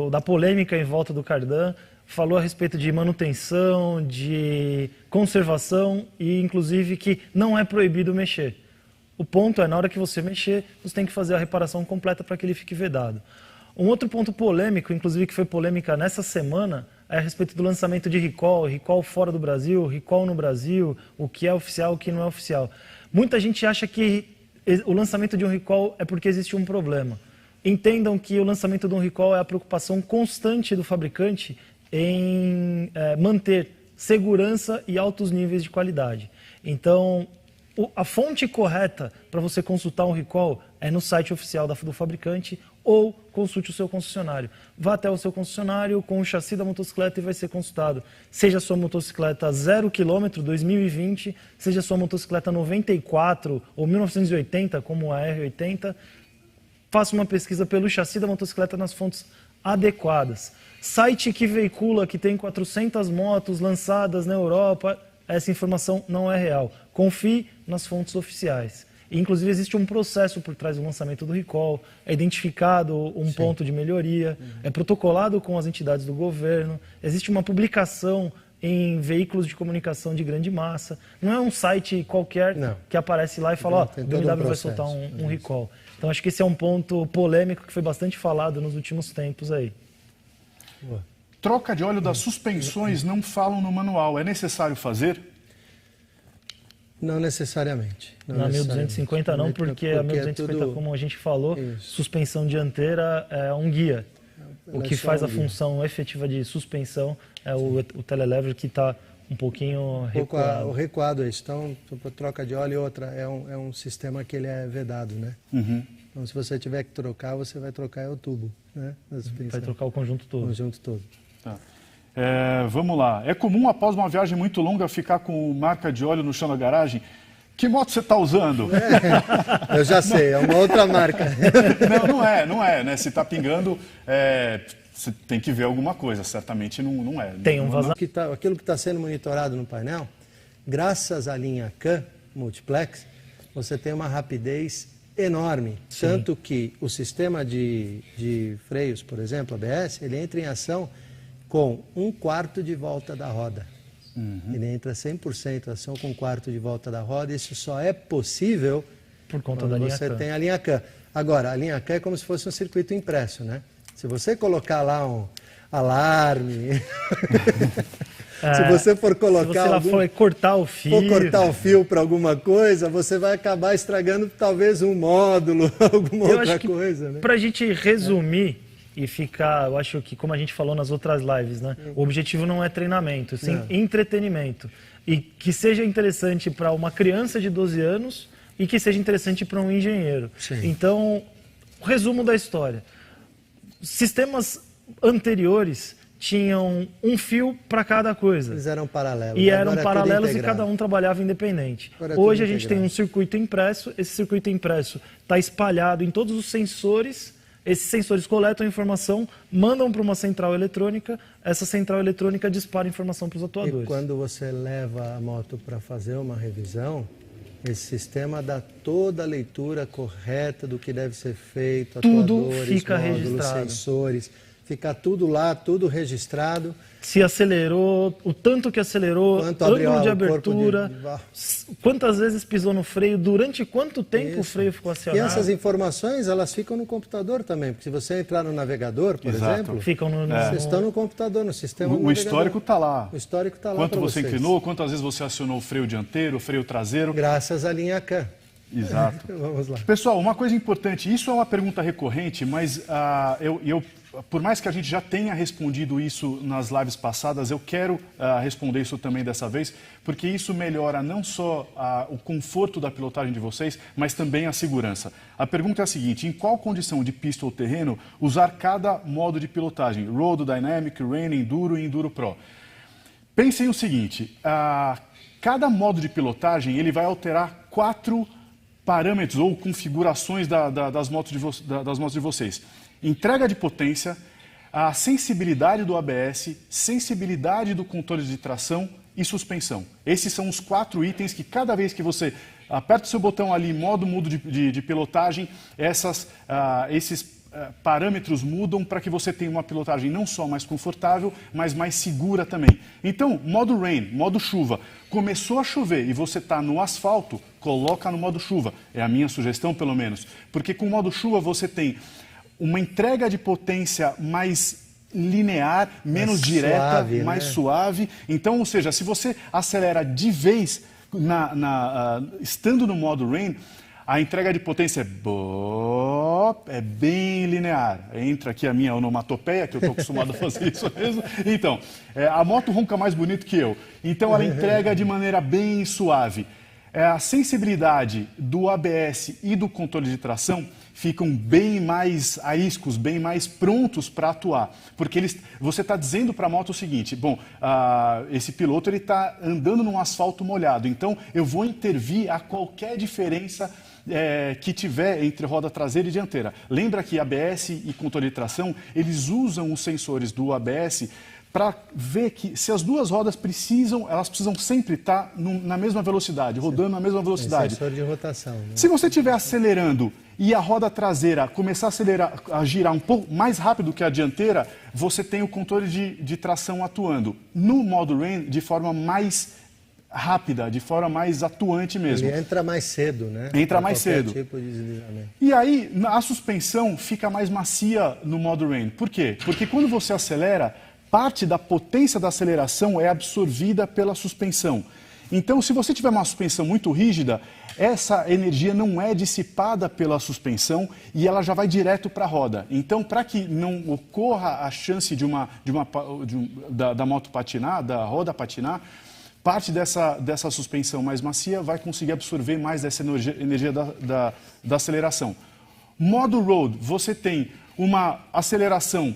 C: da polêmica em volta do Cardan, falou a respeito de manutenção, de conservação e, inclusive, que não é proibido mexer. O ponto é, na hora que você mexer, você tem que fazer a reparação completa para que ele fique vedado. Um outro ponto polêmico, inclusive que foi polêmica nessa semana, é a respeito do lançamento de recall fora do Brasil, recall no Brasil, o que é oficial, o que não é oficial. Muita gente acha que o lançamento de um recall é porque existe um problema. Entendam que o lançamento de um recall é a preocupação constante do fabricante em manter segurança e altos níveis de qualidade. Então, a fonte correta para você consultar um recall é no site oficial do fabricante ou consulte o seu concessionário. Vá até o seu concessionário com o chassi da motocicleta e vai ser consultado. Seja a sua motocicleta 0 km 2020, seja a sua motocicleta 94 ou 1980, como a R80, faça uma pesquisa pelo chassi da motocicleta nas fontes adequadas. Site que veicula que tem 400 motos lançadas na Europa, essa informação não é real. Confie nas fontes oficiais. Inclusive, existe um processo por trás do lançamento do recall, é identificado um ponto de melhoria, é protocolado com as entidades do governo, existe uma publicação em veículos de comunicação de grande massa. Não é um site qualquer que aparece lá e fala, ó, o BMW vai soltar um recall. Então, acho que esse é um ponto polêmico que foi bastante falado nos últimos tempos aí.
A: Troca de óleo das suspensões não falam no manual. É necessário fazer?
B: Não necessariamente.
C: Na 1250 não, porque a 1250, como a gente falou, suspensão dianteira é um guia. O que faz a função efetiva de suspensão é o telelever que está um pouquinho recuado.
B: O recuado é isso. Então, troca de óleo e outra, é um sistema que ele é vedado, né?
A: Uhum.
B: Então, se você tiver que trocar, você vai trocar o tubo, né?
C: Vai trocar o conjunto todo.
B: O conjunto todo.
A: Tá. Vamos lá. É comum, após uma viagem muito longa, ficar com marca de óleo no chão da garagem? Que moto você está usando?
B: Eu já sei, é uma outra marca.
A: Não é, né? Se está pingando, você tem que ver alguma coisa, certamente não é.
C: Tem um vazamento.
B: Aquilo que está sendo monitorado no painel, graças à linha CAN Multiplex, você tem uma rapidez enorme. Sim. Tanto que o sistema de freios, por exemplo, ABS, ele entra em ação com 1/4 de volta da roda. Uhum. Ele entra 100% ação com 1/4 de volta da roda. Isso só é possível
C: por conta da linha
B: você
C: CAN.
B: tem a linha CAN. Agora, a linha CAN é como se fosse um circuito impresso, né? Se você colocar lá um alarme... Se você for colocar...
C: Se você for cortar o fio...
B: For cortar o fio para alguma coisa, você vai acabar estragando talvez um módulo, alguma outra coisa, né?
C: Para a gente resumir e ficar... Eu acho que, como a gente falou nas outras lives, né? O objetivo não é treinamento, sim entretenimento. E que seja interessante para uma criança de 12 anos e que seja interessante para um engenheiro.
B: Sim.
C: Então, o resumo da história. Sistemas anteriores tinham um fio para cada coisa.
B: Eles eram paralelos.
C: E eram paralelos e cada um trabalhava independente. Hoje a gente tem um circuito impresso, esse circuito impresso está espalhado em todos os sensores, esses sensores coletam a informação, mandam para uma central eletrônica, essa central eletrônica dispara a informação para os atuadores.
B: E quando você leva a moto para fazer uma revisão, esse sistema dá toda a leitura correta do que deve ser feito,
C: tudo
B: atuadores,
C: fica
B: módulos,
C: registrado.
B: sensores... Fica tudo lá, tudo registrado.
C: Se acelerou, o tanto que acelerou, ângulo de abertura, quantas vezes pisou no freio, durante quanto tempo o freio ficou acionado.
B: E essas informações, elas ficam no computador também, porque se você entrar no navegador, por exemplo,
C: ficam
B: vocês estão no computador, no sistema
A: O histórico está lá.
B: O histórico está lá.
A: Quanto você inclinou, quantas vezes você acionou o freio dianteiro, o freio traseiro.
B: Graças à linha CAN.
A: Exato.
B: Vamos lá.
A: Pessoal, uma coisa importante, isso é uma pergunta recorrente, mas por mais que a gente já tenha respondido isso nas lives passadas, eu quero responder isso também dessa vez, porque isso melhora não só o conforto da pilotagem de vocês, mas também a segurança. A pergunta é a seguinte: em qual condição de pista ou terreno usar cada modo de pilotagem? Road, Dynamic, Rain, Enduro e Enduro Pro. Pensem o seguinte, cada modo de pilotagem ele vai alterar 4 parâmetros ou configurações das motos de vocês. Entrega de potência, a sensibilidade do ABS, sensibilidade do controle de tração e suspensão. Esses são os 4 itens que cada vez que você aperta o seu botão ali, modo mudo de pilotagem, esses parâmetros mudam para que você tenha uma pilotagem não só mais confortável, mas mais segura também. Então, modo rain, modo chuva. Começou a chover e você está no asfalto, coloca no modo chuva. É a minha sugestão, pelo menos. Porque com o modo chuva você tem uma entrega de potência mais linear, menos direta,
B: suave,
A: mais
B: né?
A: Suave. Então, ou seja, se você acelera de vez estando no modo rain, a entrega de potência é bem linear. Entra aqui a minha onomatopeia, que eu estou acostumado a fazer isso mesmo. Então, a moto ronca mais bonito que eu. Então, ela entrega de maneira bem suave. A sensibilidade do ABS e do controle de tração ficam bem mais ariscos, bem mais prontos para atuar. Porque você está dizendo para a moto o seguinte: bom, esse piloto está andando num asfalto molhado, então eu vou intervir a qualquer diferença que tiver entre roda traseira e dianteira. Lembra que ABS e controle de tração, eles usam os sensores do ABS para ver que se as duas rodas elas precisam sempre estar na mesma velocidade, rodando na mesma velocidade.
B: Sensor de rotação. Né?
A: Se você estiver acelerando e a roda traseira começar a girar um pouco mais rápido que a dianteira, você tem o controle de tração atuando. No modo rain, de forma mais rápida, de forma mais atuante mesmo.
B: Ele entra mais cedo, né?
A: Entra mais cedo.
B: Tipo de deslizamento.
A: E aí, a suspensão fica mais macia no modo rain. Por quê? Porque quando você acelera, parte da potência da aceleração é absorvida pela suspensão. Então, se você tiver uma suspensão muito rígida, essa energia não é dissipada pela suspensão e ela já vai direto para a roda. Então, para que não ocorra a chance da moto patinar, da roda patinar, parte dessa suspensão mais macia vai conseguir absorver mais dessa energia da aceleração. Modo road, você tem uma aceleração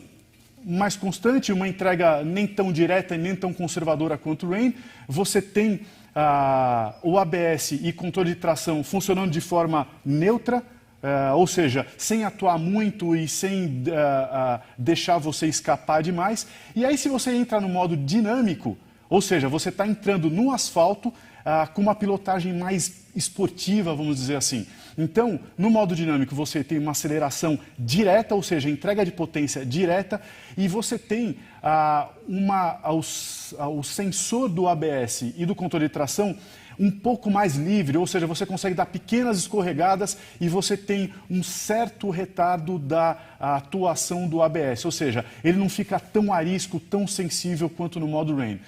A: mais constante, uma entrega nem tão direta e nem tão conservadora quanto o rain. Você tem o ABS e controle de tração funcionando de forma neutra, ou seja, sem atuar muito e sem deixar você escapar demais. E aí, se você entra no modo dinâmico, ou seja, você está entrando no asfalto com uma pilotagem mais esportiva, vamos dizer assim. Então, no modo dinâmico, você tem uma aceleração direta, ou seja, entrega de potência direta, e você tem o sensor do ABS e do controle de tração um pouco mais livre, ou seja, você consegue dar pequenas escorregadas e você tem um certo retardo da atuação do ABS, ou seja, ele não fica tão arisco, tão sensível quanto no modo rain.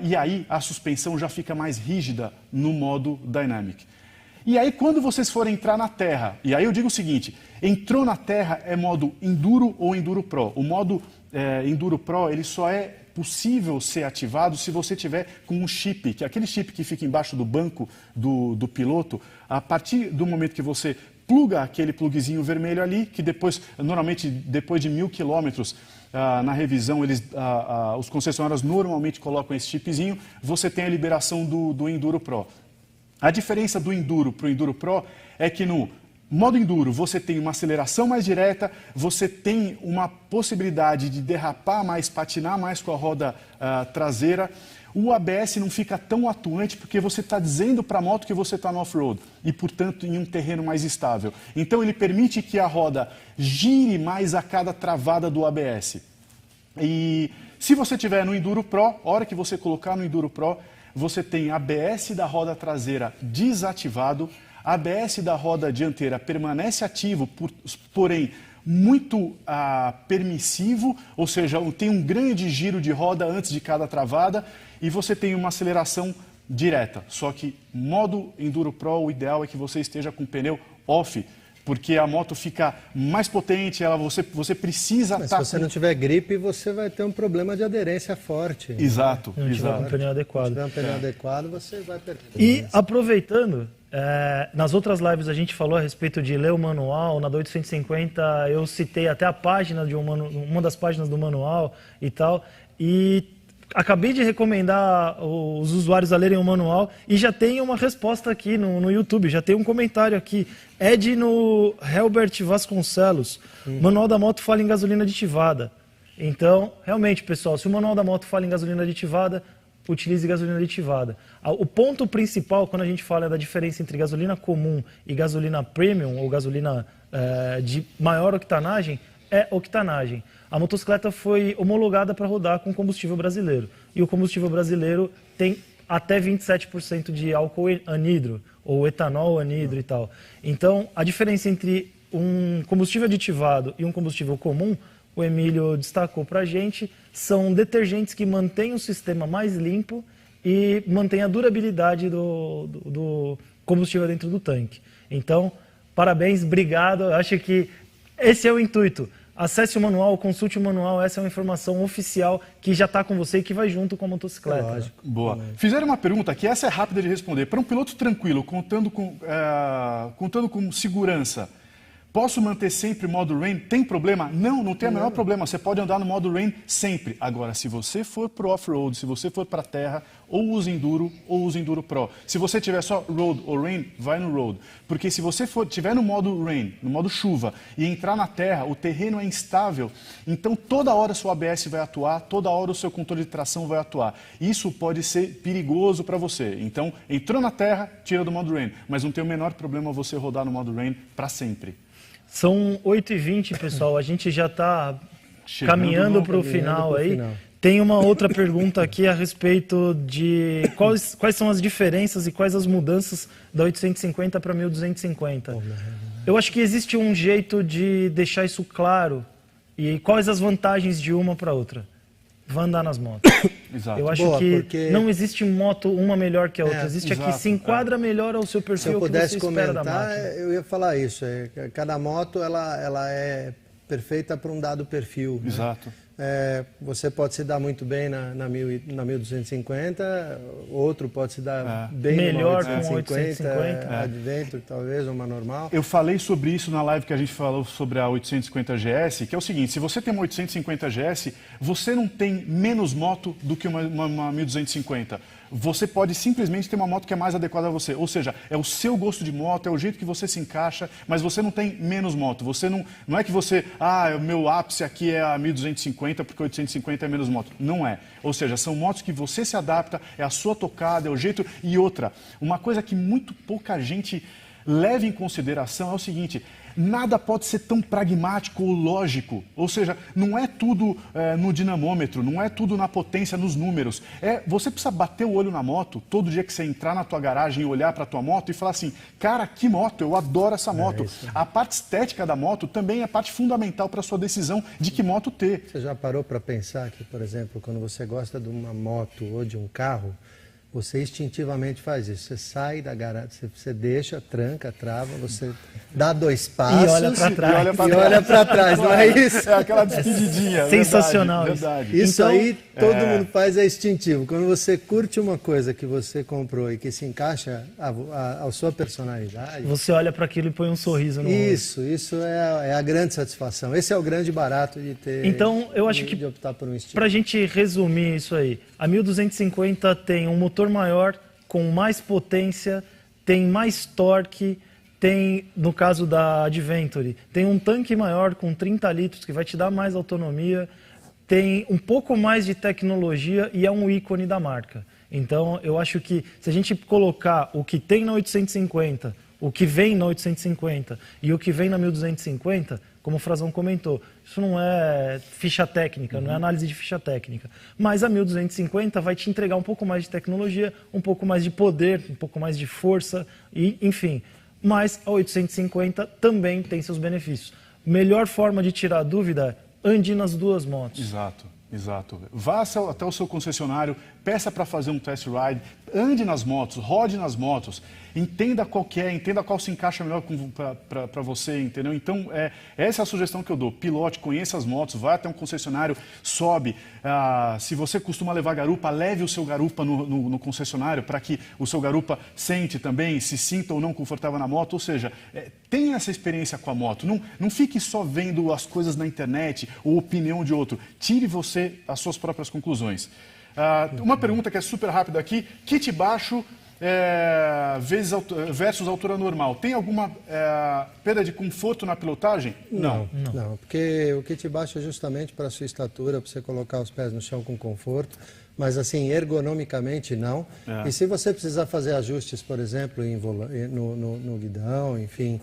A: E aí a suspensão já fica mais rígida no modo Dynamic. E aí quando vocês forem entrar na terra, e aí eu digo o seguinte, entrou na terra é modo Enduro ou Enduro Pro. O modo Enduro Pro ele só é possível ser ativado se você tiver com um chip, que é aquele chip que fica embaixo do banco do piloto. A partir do momento que você pluga aquele plugzinho vermelho ali, que normalmente depois de 1000 quilômetros, na revisão, os concessionários normalmente colocam esse chipzinho, você tem a liberação do Enduro Pro. A diferença do Enduro para o Enduro Pro é que no modo Enduro você tem uma aceleração mais direta, você tem uma possibilidade de derrapar mais, patinar mais com a roda traseira. o ABS não fica tão atuante porque você está dizendo para a moto que você está no off-road e, portanto, em um terreno mais estável. Então, ele permite que a roda gire mais a cada travada do ABS. E se você tiver no Enduro Pro, a hora que você colocar no Enduro Pro, você tem ABS da roda traseira desativado, ABS da roda dianteira permanece ativo, porém muito permissivo, ou seja, tem um grande giro de roda antes de cada travada e você tem uma aceleração direta. Só que modo Enduro Pro, o ideal é que você esteja com o pneu off, porque a moto fica mais potente, você precisa
B: estar... Mas se você não tiver gripe, você vai ter um problema de aderência forte.
A: Exato.
C: Não tiver um pneu adequado.
B: Se tiver um pneu adequado, você vai perder.
C: E aproveitando, nas outras lives a gente falou a respeito de ler o manual, na da 850 eu citei até a página de uma das páginas do manual e tal, e acabei de recomendar os usuários a lerem o manual e já tem uma resposta aqui no YouTube, já tem um comentário aqui. Ed no Helbert Vasconcelos, manual da moto fala em gasolina aditivada. Então, realmente, pessoal, se o manual da moto fala em gasolina aditivada, utilize gasolina aditivada. O ponto principal, quando a gente fala da diferença entre gasolina comum e gasolina premium, ou gasolina de maior octanagem, é octanagem. A motocicleta foi homologada para rodar com combustível brasileiro. E o combustível brasileiro tem até 27% de álcool anidro, ou etanol anidro e tal. Então, a diferença entre um combustível aditivado e um combustível comum, o Emílio destacou para a gente, são detergentes que mantêm o sistema mais limpo e mantêm a durabilidade do combustível dentro do tanque. Então, parabéns, obrigado. Eu acho que esse é o intuito. Acesse o manual, consulte o manual, essa é uma informação oficial que já está com você e que vai junto com a motocicleta.
B: Lógico.
A: Boa. Fizeram uma pergunta que essa é rápida de responder. Para um piloto tranquilo, contando com segurança, posso manter sempre o modo rain? Tem problema? Não tem o menor problema. Você pode andar no modo rain sempre. Agora, se você for para o off-road, se você for para a terra, ou use Enduro ou use Enduro Pro. Se você tiver só road ou rain, vai no road. Porque se você tiver no modo rain, no modo chuva, e entrar na terra, o terreno é instável, então toda hora o seu ABS vai atuar, toda hora o seu controle de tração vai atuar. Isso pode ser perigoso para você. Então, entrou na terra, tira do modo rain. Mas não tem o menor problema você rodar no modo rain para sempre.
C: São 8h20, pessoal. A gente já está caminhando para o final aí. Tem uma outra pergunta aqui a respeito de quais são as diferenças e quais as mudanças da 850 para 1250. Eu acho que existe um jeito de deixar isso claro. E quais as vantagens de uma para outra? Vai andar nas motos.
A: Exato.
C: Eu acho que não existe moto uma melhor que a outra. Existe a que se enquadra melhor ao seu perfil.
B: Se eu pudesse
C: que você espera da
B: comentar,
C: máquina.
B: eu ia falar isso. Cada moto ela é perfeita para um dado perfil.
A: Exato.
B: Você pode se dar muito bem na 1250, outro pode se dar bem
C: melhor
B: na
C: com 850,
B: Adventure, talvez, uma normal.
A: Eu falei sobre isso na live que a gente falou sobre a 850 GS, que é o seguinte, se você tem uma 850 GS, você não tem menos moto do que uma 1250. Você pode simplesmente ter uma moto que é mais adequada a você. Ou seja, é o seu gosto de moto, é o jeito que você se encaixa, mas você não tem menos moto. Você não é que você, o meu ápice aqui é a 1250 porque 850 é menos moto. Não é. Ou seja, são motos que você se adapta, é a sua tocada, é o jeito. E outra, uma coisa que muito pouca gente leva em consideração é o seguinte: nada pode ser tão pragmático ou lógico. Ou seja, não é tudo no dinamômetro, não é tudo na potência, nos números. Você precisa bater o olho na moto todo dia que você entrar na tua garagem e olhar para a tua moto e falar assim, cara, que moto, eu adoro essa moto. A parte estética da moto também é parte fundamental para a sua decisão de que moto ter.
B: Você já parou para pensar que, por exemplo, quando você gosta de uma moto ou de um carro, você instintivamente faz isso. Você sai da garagem, você deixa, tranca, trava, você dá 2 passos
C: e olha para trás.
B: E olha para trás, não é isso?
A: É aquela despedidinha.
C: Sensacional.
A: Verdade.
B: Isso
C: Então,
B: aí todo mundo faz, é instintivo. Quando você curte uma coisa que você comprou e que se encaixa à sua personalidade...
C: Você olha para aquilo e põe um sorriso no rosto.
B: Isso é a grande satisfação. Esse é o grande barato de ter...
C: Então, eu acho que,
B: de optar por um estilo.
C: para a gente resumir isso aí, a 1250 tem um motor maior, com mais potência, tem mais torque, tem, no caso da Adventure, tem um tanque maior com 30 litros que vai te dar mais autonomia, tem um pouco mais de tecnologia e é um ícone da marca. Então, eu acho que se a gente colocar o que tem na 850, o que vem na 850 e o que vem na 1250, como o Frazão comentou, isso não é ficha técnica, não é análise de ficha técnica. Mas a 1250 vai te entregar um pouco mais de tecnologia, um pouco mais de poder, um pouco mais de força, e, enfim. Mas a 850 também tem seus benefícios. Melhor forma de tirar a dúvida é ande nas duas motos.
A: Exato. Exato. Vá até o seu concessionário, peça para fazer um test ride, ande nas motos, rode nas motos, entenda qual que é, entenda qual se encaixa melhor para você, entendeu? Então, essa é a sugestão que eu dou. Pilote, conheça as motos, vá até um concessionário, sobe. Se você costuma levar garupa, leve o seu garupa no concessionário para que o seu garupa sente também, se sinta ou não confortável na moto. Ou seja, tenha essa experiência com a moto. Não fique só vendo as coisas na internet ou opinião de outro. Tire você as suas próprias conclusões. Uma pergunta que é super rápida aqui. Kit baixo versus altura normal. Tem alguma perda de conforto na pilotagem?
B: Não, porque o kit baixo é justamente para a sua estatura, para você colocar os pés no chão com conforto. Mas assim, ergonomicamente não. E se você precisar fazer ajustes, por exemplo, no guidão, enfim,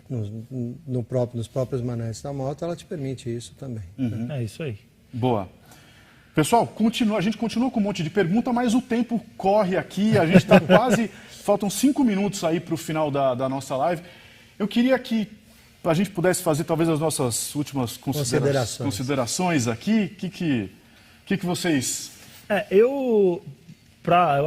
B: nos próprios manetes da moto, ela te permite isso também.
C: Né? É isso aí.
A: Boa. Pessoal, a gente continua com um monte de pergunta, mas o tempo corre aqui, a gente está quase... Faltam 5 minutos aí para o final da nossa live. Eu queria que a gente pudesse fazer talvez as nossas últimas considerações aqui. O que vocês...
C: Eu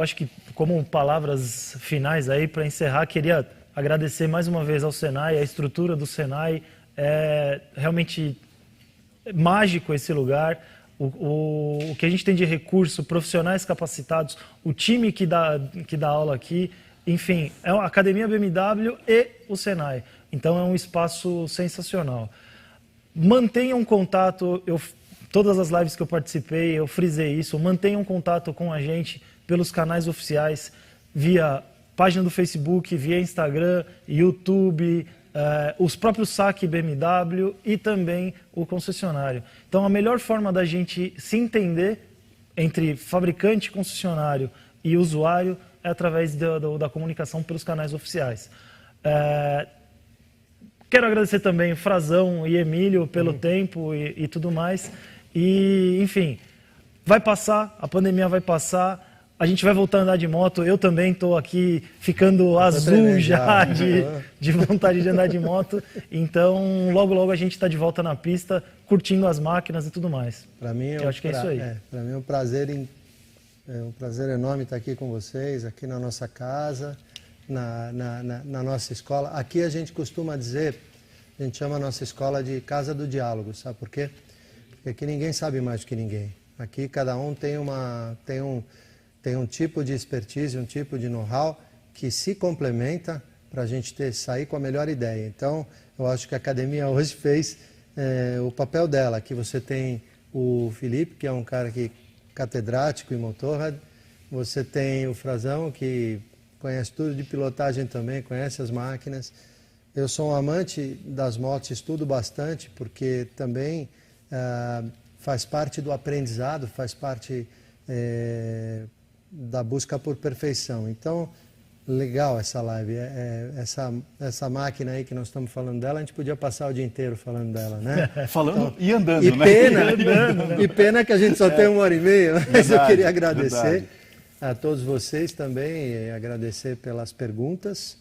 C: acho que como palavras finais aí para encerrar, queria agradecer mais uma vez ao Senai, a estrutura do Senai. É realmente mágico esse lugar. O que a gente tem de recurso, profissionais capacitados, o time que dá aula aqui, enfim, é a Academia BMW e o Senai. Então é um espaço sensacional. Mantenham contato, todas as lives que eu participei, eu frisei isso, mantenham contato com a gente pelos canais oficiais, via página do Facebook, via Instagram, YouTube, os próprios SAC BMW e também o concessionário. Então, a melhor forma da gente se entender entre fabricante, concessionário e usuário é através da comunicação pelos canais oficiais. Quero agradecer também o Frazão e Emílio pelo tempo e tudo mais. E, enfim, vai passar, a pandemia vai passar. A gente vai voltar a andar de moto. Eu também estou aqui ficando azul já de vontade de andar de moto. Então, logo, logo a gente está de volta na pista, curtindo as máquinas e tudo mais.
B: Para mim
C: eu acho que é isso aí.
B: Para mim é um prazer enorme estar aqui com vocês, aqui na nossa casa, na nossa escola. Aqui a gente costuma dizer, a gente chama a nossa escola de Casa do Diálogo, sabe por quê? Porque aqui ninguém sabe mais do que ninguém. Aqui cada um tem um tipo de expertise, um tipo de know-how que se complementa para a gente sair com a melhor ideia. Então, eu acho que a academia hoje fez o papel dela. Aqui você tem o Felipe, que é um cara catedrático em Motorrad. Você tem o Frazão, que conhece tudo de pilotagem também, conhece as máquinas. Eu sou um amante das motos, estudo bastante, porque também faz parte do aprendizado, faz parte da busca por perfeição. Então, legal essa live. Essa máquina aí que nós estamos falando dela, a gente podia passar o dia inteiro falando dela, né?
A: Falando e andando, né?
B: E pena que a gente só tem 1h30, mas verdade, eu queria agradecer a todos vocês também, agradecer pelas perguntas.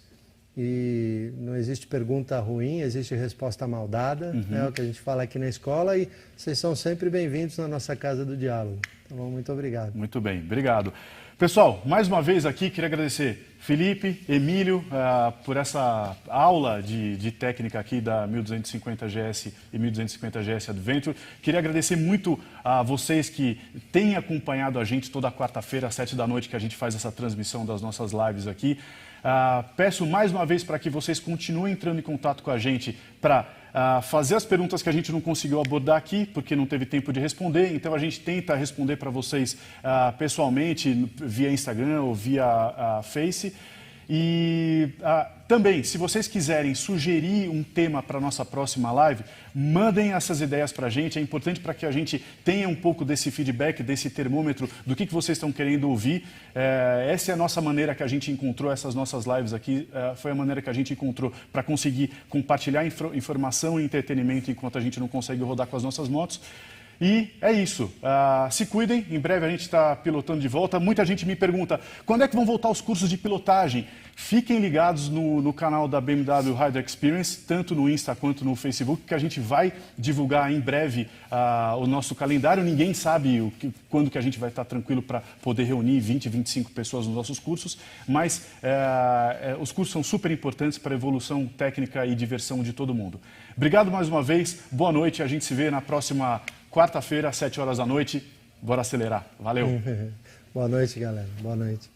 B: E não existe pergunta ruim, existe resposta mal dada, é o que a gente fala aqui na escola, e vocês são sempre bem-vindos na nossa Casa do Diálogo. Então, muito obrigado.
A: Muito bem, obrigado. Pessoal, mais uma vez aqui, queria agradecer Felipe, Emílio, por essa aula de técnica aqui da 1250 GS e 1250 GS Adventure. Queria agradecer muito a vocês que têm acompanhado a gente toda quarta-feira, às 7 da noite, que a gente faz essa transmissão das nossas lives aqui. Peço mais uma vez para que vocês continuem entrando em contato com a gente para fazer as perguntas que a gente não conseguiu abordar aqui, porque não teve tempo de responder. Então, a gente tenta responder para vocês pessoalmente, via Instagram ou via Face. E também, se vocês quiserem sugerir um tema para a nossa próxima live, mandem essas ideias para a gente. É importante para que a gente tenha um pouco desse feedback, desse termômetro do que vocês estão querendo ouvir. Essa é a nossa maneira que a gente encontrou, essas nossas lives aqui, foi a maneira que a gente encontrou para conseguir compartilhar informação e entretenimento enquanto a gente não consegue rodar com as nossas motos. E é isso. Se cuidem, em breve a gente está pilotando de volta. Muita gente me pergunta, quando é que vão voltar os cursos de pilotagem? Fiquem ligados no canal da BMW Rider Experience, tanto no Insta quanto no Facebook, que a gente vai divulgar em breve o nosso calendário. Ninguém sabe quando que a gente vai estar tranquilo para poder reunir 20, 25 pessoas nos nossos cursos, mas os cursos são super importantes para a evolução técnica e diversão de todo mundo. Obrigado mais uma vez, boa noite, a gente se vê na próxima quarta-feira, às 7 horas da noite. Bora acelerar. Valeu.
B: Boa noite, galera. Boa noite.